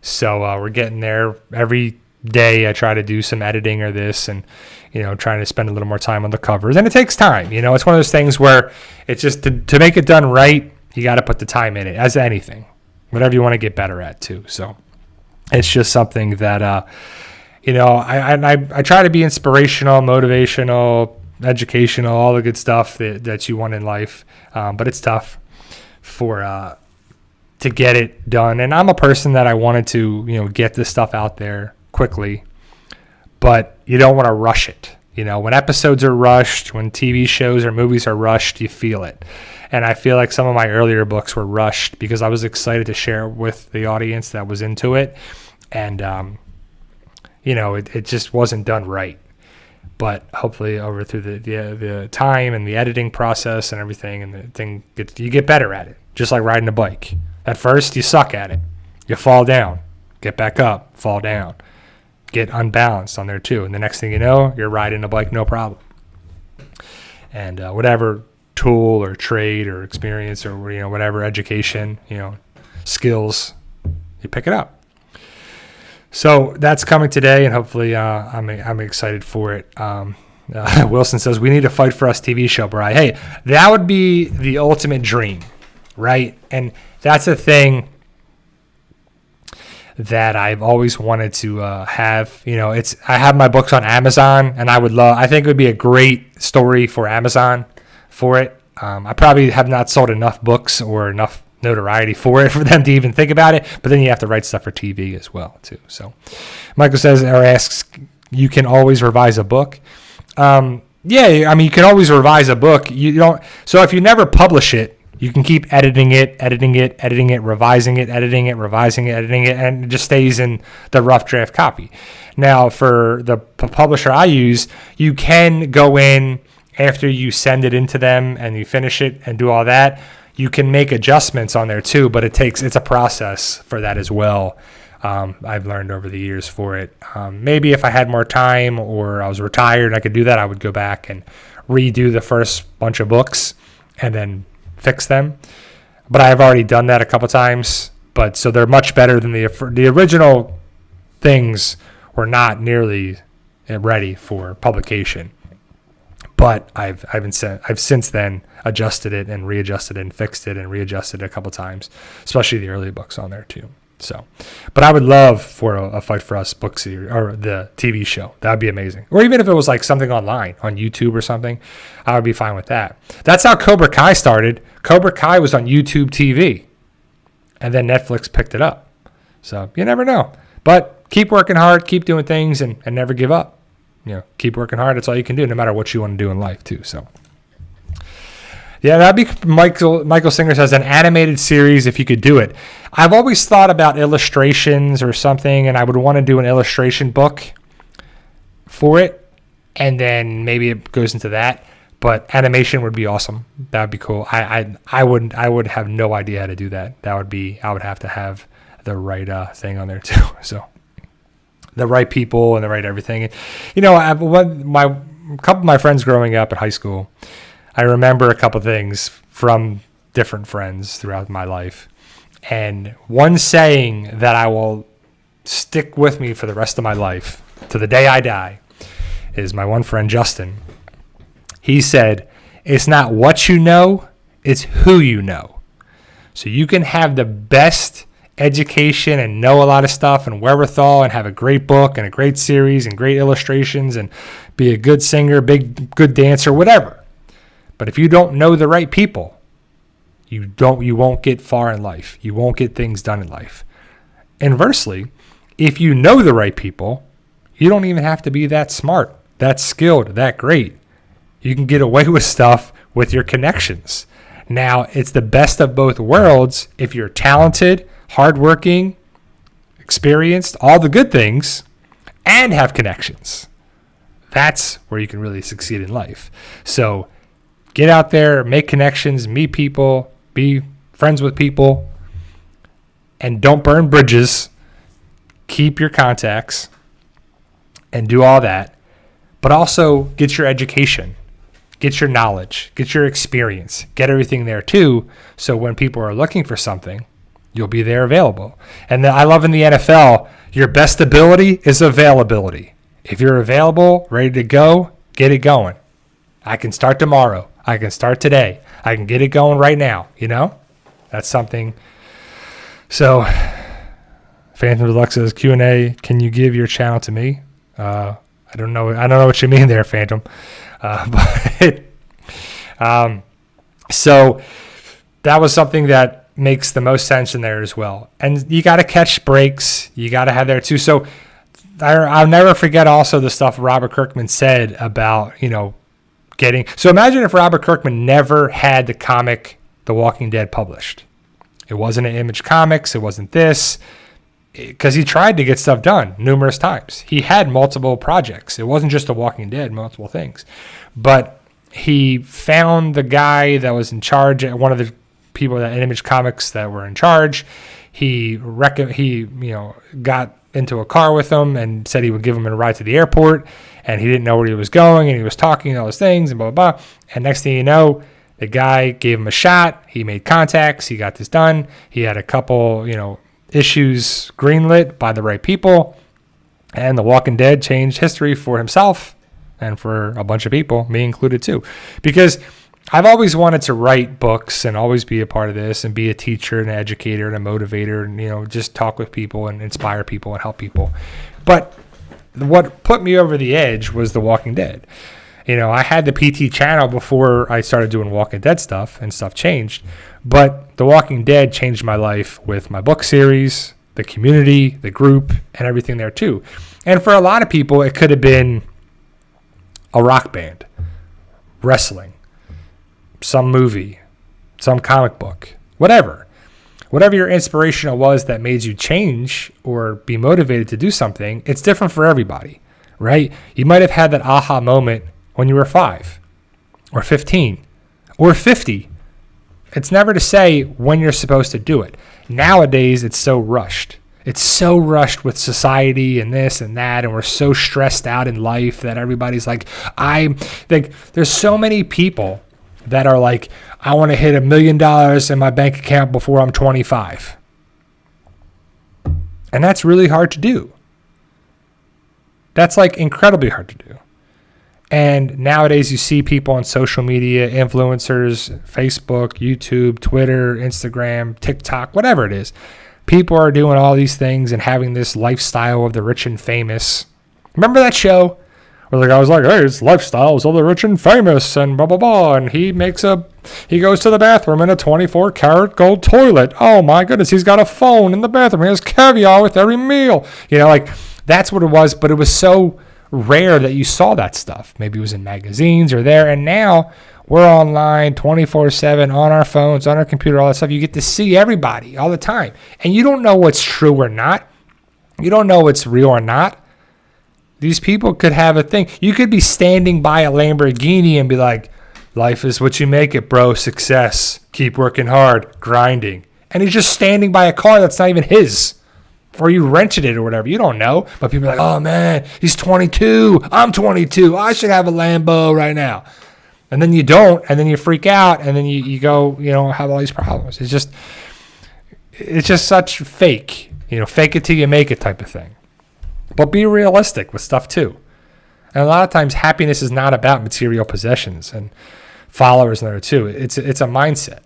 So we're getting there. Every day I try to do some editing or this and trying to spend a little more time on the covers, and it takes time. It's one of those things where it's just to make it done right, you got to put the time in it, as anything, whatever you want to get better at too. So it's just something that I try to be inspirational, motivational, educational, all the good stuff that you want in life, but it's tough to get it done. And I'm a person that I wanted to get this stuff out there quickly, but you don't want to rush it. When episodes are rushed, when TV shows or movies are rushed, you feel it. And I feel like some of my earlier books were rushed because I was excited to share with the audience that was into it. And, it just wasn't done right. But hopefully over through the time and the editing process and everything, and the thing you get better at it. Just like riding a bike. At first, you suck at it. You fall down. Get back up. Fall down. Get unbalanced on there too, and the next thing you know, you're riding a bike no problem. And whatever tool or trade or experience or whatever education, skills, you pick it up. So that's coming today, and hopefully I'm excited for it. Wilson says, we need to Fight for Us TV show, Bri. Hey, that would be the ultimate dream, right? And that's a thing that I've always wanted to have. I have my books on Amazon, and I think it would be a great story for Amazon for it. I probably have not sold enough books or enough notoriety for it for them to even think about it, but then you have to write stuff for TV as well too. So Michael says or asks, you can always revise a book. You can always revise a book. So if you never publish it, you can keep editing it, revising it, and it just stays in the rough draft copy. Now, for the publisher I use, you can go in after you send it into them and you finish it and do all that. You can make adjustments on there too, but it's a process for that as well. I've learned over the years for it. Maybe if I had more time or I was retired and I could do that, I would go back and redo the first bunch of books and then fix them. But I've already done that a couple times. So they're much better than the original things were not nearly ready for publication. But I've since then adjusted it and readjusted it and fixed it and readjusted it a couple times, especially the early books on there too. So, but I would love for a Fight for Us book series or the TV show. That'd be amazing. Or even if it was like something online on YouTube or something, I would be fine with that. That's how Cobra Kai started. Cobra Kai was on YouTube TV, and then Netflix picked it up. So you never know. But keep working hard, keep doing things, and never give up. Keep working hard. That's all you can do, no matter what you want to do in life too. So. Yeah, that'd be Michael Singer says an animated series if you could do it. I've always thought about illustrations or something, and I would want to do an illustration book for it, and then maybe it goes into that. But animation would be awesome. That'd be cool. I would have no idea how to do that. I would have to have the right thing on there too. So the right people and the right everything. A couple of my friends growing up in high school, I remember a couple things from different friends throughout my life. And one saying that I will stick with me for the rest of my life, to the day I die, is my one friend, Justin. He said, it's not what you know, it's who you know. So you can have the best education and know a lot of stuff and wherewithal and have a great book and a great series and great illustrations and be a good singer, good dancer, whatever. But if you don't know the right people, you won't get far in life. You won't get things done in life. Inversely, if you know the right people, you don't even have to be that smart, that skilled, that great. You can get away with stuff with your connections. Now, it's the best of both worlds if you're talented, hardworking, experienced, all the good things, and have connections. That's where you can really succeed in life. So get out there, make connections, meet people, be friends with people, and don't burn bridges. Keep your contacts and do all that. But also get your education, get your knowledge, get your experience, get everything there too. So when people are looking for something, you'll be there available. And I love in the NFL, your best ability is availability. If you're available, ready to go, get it going. I can start tomorrow. I can start today. I can get it going right now. That's something. So Phantom Deluxe says Q&A. Can you give your channel to me? I don't know. I don't know what you mean there, Phantom. So that was something that makes the most sense in there as well. And you got to catch breaks. You got to have there too. So I'll never forget also the stuff Robert Kirkman said about, so imagine if Robert Kirkman never had the comic The Walking Dead published. It wasn't an Image Comics. It wasn't this. Because he tried to get stuff done numerous times. He had multiple projects. It wasn't just The Walking Dead, multiple things. But he found the guy that was in charge, one of the people at Image Comics that were in charge. He got into a car with him and said he would give him a ride to the airport. And he didn't know where he was going, and he was talking all those things and blah, blah, blah. And next thing you know, The guy gave him a shot. He made contacts. He got this done. He had a couple, issues greenlit by the right people. And The Walking Dead changed history for himself and for a bunch of people, me included too. Because I've always wanted to write books and always be a part of this and be a teacher and an educator and a motivator and, just talk with people and inspire people and help people. But what put me over the edge was The Walking Dead. I had the PT channel before I started doing Walking Dead stuff, and stuff changed. But The Walking Dead changed my life with my book series, the community, the group, and everything there too. And for a lot of people, it could have been a rock band, wrestling, some movie, some comic book, whatever. Whatever your inspirational was that made you change or be motivated to do something, it's different for everybody, right? You might have had that aha moment when you were 5 or 15 or 50. It's never to say when you're supposed to do it. Nowadays, it's so rushed. It's so rushed with society and this and that, and we're so stressed out in life that everybody's like, there's so many people that are like, I want to hit $1 million in my bank account before I'm 25. And that's really hard to do. That's like incredibly hard to do. And nowadays you see people on social media, influencers, Facebook, YouTube, Twitter, Instagram, TikTok, whatever it is. People are doing all these things and having this lifestyle of the rich and famous. Remember that show where the guy was like, hey, it's lifestyles of the rich and famous and blah, blah, blah. And he goes to the bathroom in a 24-karat gold toilet. Oh my goodness, he's got a phone in the bathroom. He has caviar with every meal. That's what it was. But it was so rare that you saw that stuff. Maybe it was in magazines or there. And now we're online 24/7 on our phones, on our computer, all that stuff. You get to see everybody all the time. And you don't know what's true or not. You don't know what's real or not. These people could have a thing. You could be standing by a Lamborghini and be like, life is what you make it, bro. Success. Keep working hard. Grinding. And he's just standing by a car that's not even his. Or you rented it or whatever. You don't know. But people are like, oh, man, he's 22. I'm 22. I should have a Lambo right now. And then you don't. And then you freak out. And then you go, have all these problems. It's just such fake. Fake it till you make it type of thing. But be realistic with stuff too. And a lot of times happiness is not about material possessions and followers in there too. It's a mindset.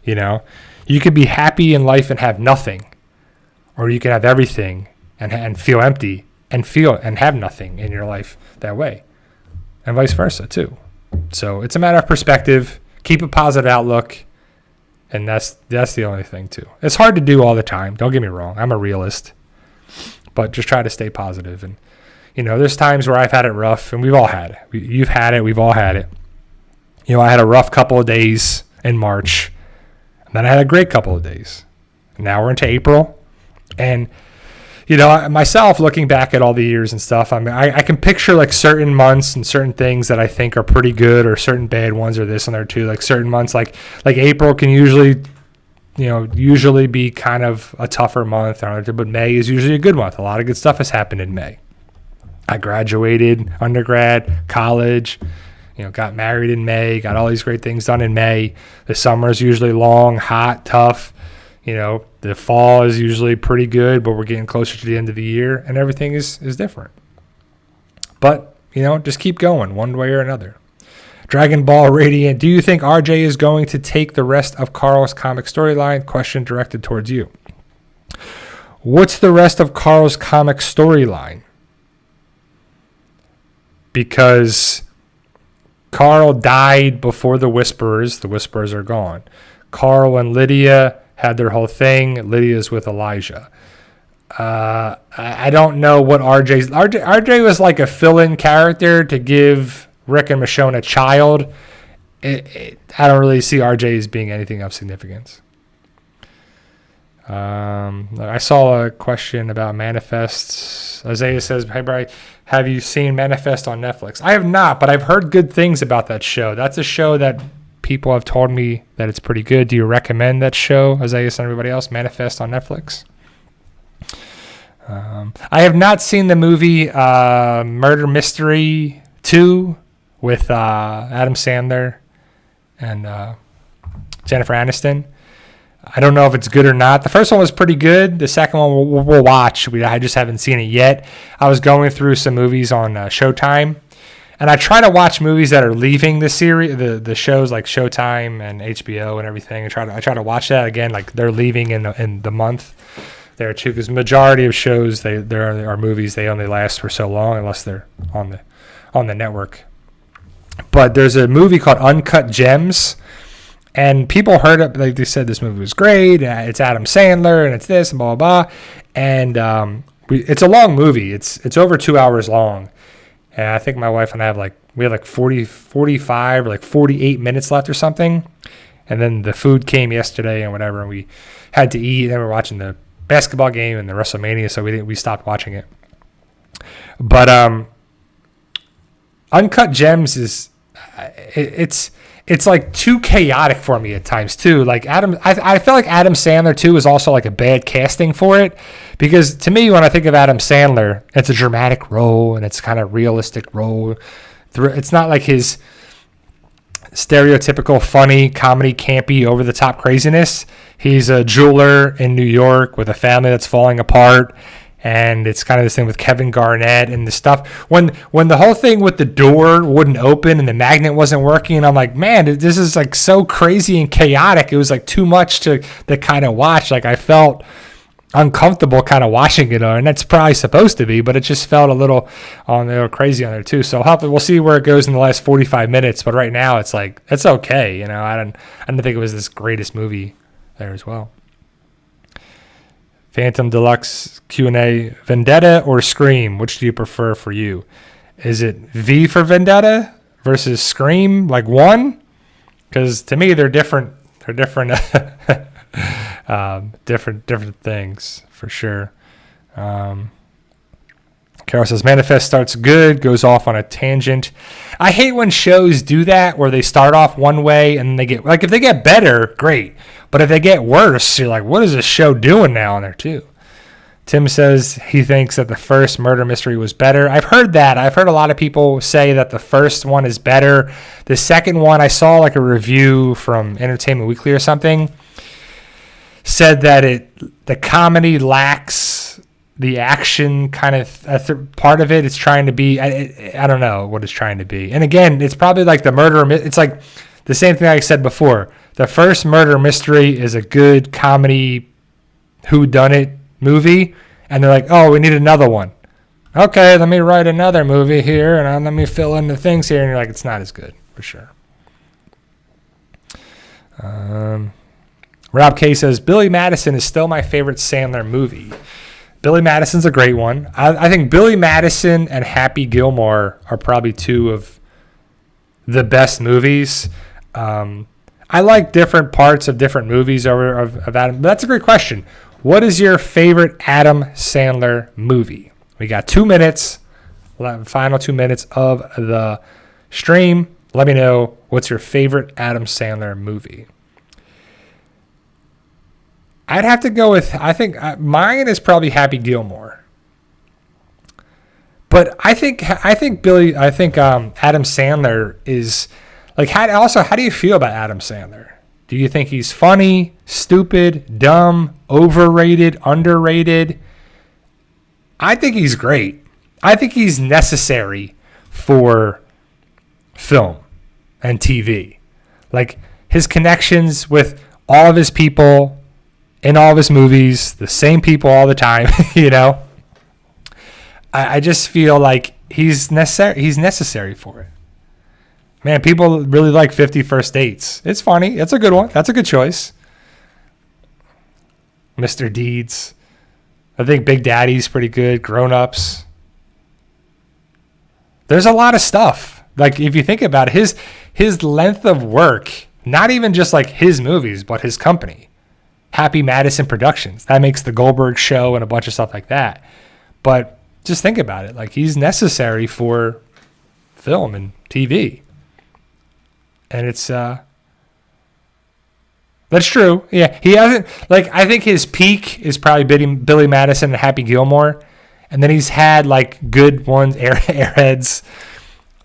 You could be happy in life and have nothing. Or you can have everything and feel empty and have nothing in your life that way. And vice versa too. So it's a matter of perspective. Keep a positive outlook. And that's the only thing too. It's hard to do all the time. Don't get me wrong. I'm a realist. But just try to stay positive. And, there's times where I've had it rough, and we've all had it. You've had it. We've all had it. I had a rough couple of days in March. And then I had a great couple of days. And now we're into April. And, myself looking back at all the years and stuff, I can picture like certain months and certain things that I think are pretty good, or certain bad ones or this and there too. Like certain months, like April can usually be kind of a tougher month, but May is usually a good month. A lot of good stuff has happened in May. I graduated undergrad, college, got married in May, got all these great things done in May. The summer is usually long, hot, tough. The fall is usually pretty good, but we're getting closer to the end of the year, and everything is different. But, just keep going one way or another. Dragon Ball Radiant, do you think RJ is going to take the rest of Carl's comic storyline? Question directed towards you. What's the rest of Carl's comic storyline? Because Carl died before the Whisperers. The Whisperers are gone. Carl and Lydia had their whole thing. Lydia's with Elijah. I don't know what RJ was like a fill-in character to give Rick and Michonne a child. I don't really see RJ as being anything of significance. I saw a question about Manifests. Isaiah says, hey, Bri, have you seen Manifest on Netflix? I have not, but I've heard good things about that show. That's a show that people have told me that it's pretty good. Do you recommend that show, Isaiah and everybody else, Manifest on Netflix? I have not seen the movie Murder Mystery 2 with Adam Sandler and Jennifer Aniston. I don't know if it's good or not. The first one was pretty good. The second one we'll watch. I just haven't seen it yet. I was going through some movies on Showtime, and I try to watch movies that are leaving the series, the shows like Showtime and HBO and everything. I try to watch that again, like they're leaving in the month there too, because majority of shows there are movies they only last for so long unless they're on the network. But there's a movie called Uncut Gems. And people heard it, like they said, this movie was great. It's Adam Sandler, and it's this, and blah, blah, blah. And it's a long movie. It's over 2 hours long. And I think my wife and I we have 45 or 48 minutes left or something. And then the food came yesterday and whatever, and we had to eat. And then we were watching the basketball game and the WrestleMania, so we stopped watching it. But Uncut Gems is it's like too chaotic for me at times too. Like I felt like Adam Sandler too was also like a bad casting for it, because to me when I think of Adam Sandler, it's a dramatic role and it's kind of realistic role. It's not like his stereotypical funny comedy, campy, over the top craziness. He's a jeweler in New York with a family that's falling apart. And it's kind of this thing with Kevin Garnett and the stuff. When the whole thing with the door wouldn't open and the magnet wasn't working, I'm like, man, this is like so crazy and chaotic. It was like too much to kind of watch. Like I felt uncomfortable kind of watching it, and that's probably supposed to be, but it just felt a little crazy on there too. So we'll see where it goes in the last 45 minutes. But right now, it's like it's okay. You know, I didn't think it was this greatest movie there as well. Phantom Deluxe Q&A, Vendetta or Scream? Which do you prefer for you? Is it V for Vendetta versus Scream, like one? Because to me, they're different. They're different, different things for sure. Carol says, Manifest starts good, goes off on a tangent. I hate when shows do that, where they start off one way and they get, like, if they get better, great. But if they get worse, you're like, what is this show doing now on there too? Tim says he thinks that the first murder mystery was better. I've heard that. I've heard a lot of people say that the first one is better. The second one, I saw like a review from Entertainment Weekly or something, said that the comedy lacks the action kind of part of it. It's trying to be, I don't know what it's trying to be. And again, it's probably like the murder. It's like the same thing I said before. The first murder mystery is a good comedy whodunit movie, and they're like, oh, we need another one. Okay, let me write another movie here, and let me fill in the things here. And you're like, it's not as good, for sure. Rob K says, Billy Madison is still my favorite Sandler movie. Billy Madison's a great one. I think Billy Madison and Happy Gilmore are probably two of the best movies. I like different parts of different movies of Adam. That's a great question. What is your favorite Adam Sandler movie? We got 2 minutes, final 2 minutes of the stream. Let me know what's your favorite Adam Sandler movie. I'd have to go with, I think mine is probably Happy Gilmore. But I think Adam Sandler is like, how do you feel about Adam Sandler? Do you think he's funny, stupid, dumb, overrated, underrated? I think he's great. I think he's necessary for film and TV. Like his connections with all of his people in all of his movies, the same people all the time, you know? I just feel like he's necessary for it. Man, people really like 50 First Dates. It's funny. It's a good one. That's a good choice. Mr. Deeds. I think Big Daddy's pretty good. Grown Ups. There's a lot of stuff. Like, if you think about it, his length of work, not even just like his movies, but his company, Happy Madison Productions. That makes the Goldberg Show and a bunch of stuff like that. But just think about it. Like, he's necessary for film and TV. And it's, that's true. Yeah, he hasn't, like, I think his peak is probably Billy Madison and Happy Gilmore. And then he's had, like, good ones, Airheads,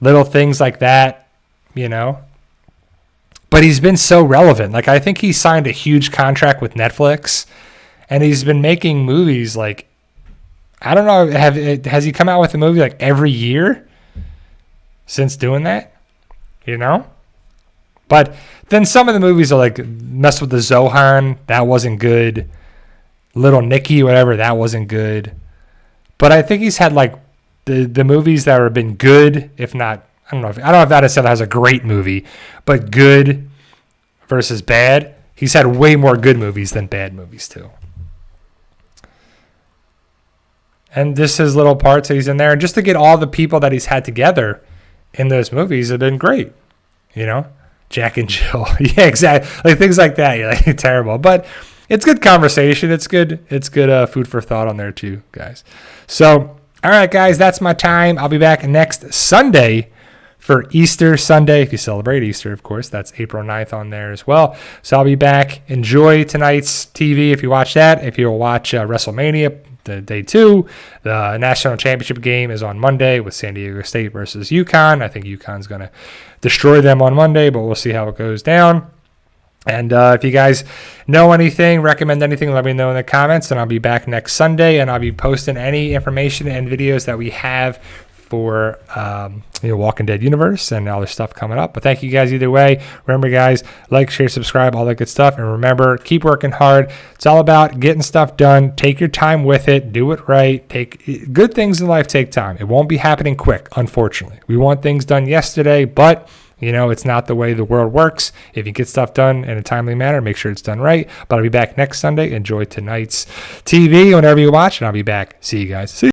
little things like that, you know. but he's been so relevant. Like, I think he signed a huge contract with Netflix, and he's been making movies like, I don't know, has he come out with a movie like every year since doing that? You know? But then some of the movies are like Mess with the Zohan, that wasn't good. Little Nicky, whatever, that wasn't good. But I think he's had like the movies that have been good, if not, I don't know if Adam Sandler has a great movie, but good versus bad. He's had way more good movies than bad movies too. And just his little parts that he's in there, and just to get all the people that he's had together in those movies have been great. You know, Jack and Jill, yeah, exactly, like things like that. You're like terrible, but it's good conversation. It's good. It's good food for thought on there too, guys. So, all right, guys, that's my time. I'll be back next Sunday for Easter Sunday. If you celebrate Easter, of course, that's April 9th on there as well. So I'll be back. Enjoy tonight's TV if you watch that. If you'll watch WrestleMania, the day 2, the national championship game is on Monday with San Diego State versus UConn. I think UConn's going to destroy them on Monday, but we'll see how it goes down. And if you guys know anything, recommend anything, let me know in the comments. And I'll be back next Sunday, and I'll be posting any information and videos that we have for Walking Dead universe and other stuff coming up. But thank you guys either way. Remember, guys, like, share, subscribe, all that good stuff. And remember, keep working hard. It's all about getting stuff done. Take your time with it. Do it right. Good things in life take time. It won't be happening quick, unfortunately. We want things done yesterday, but it's not the way the world works. If you get stuff done in a timely manner, make sure it's done right. But I'll be back next Sunday. Enjoy tonight's TV whenever you watch, and I'll be back. See you guys. See you.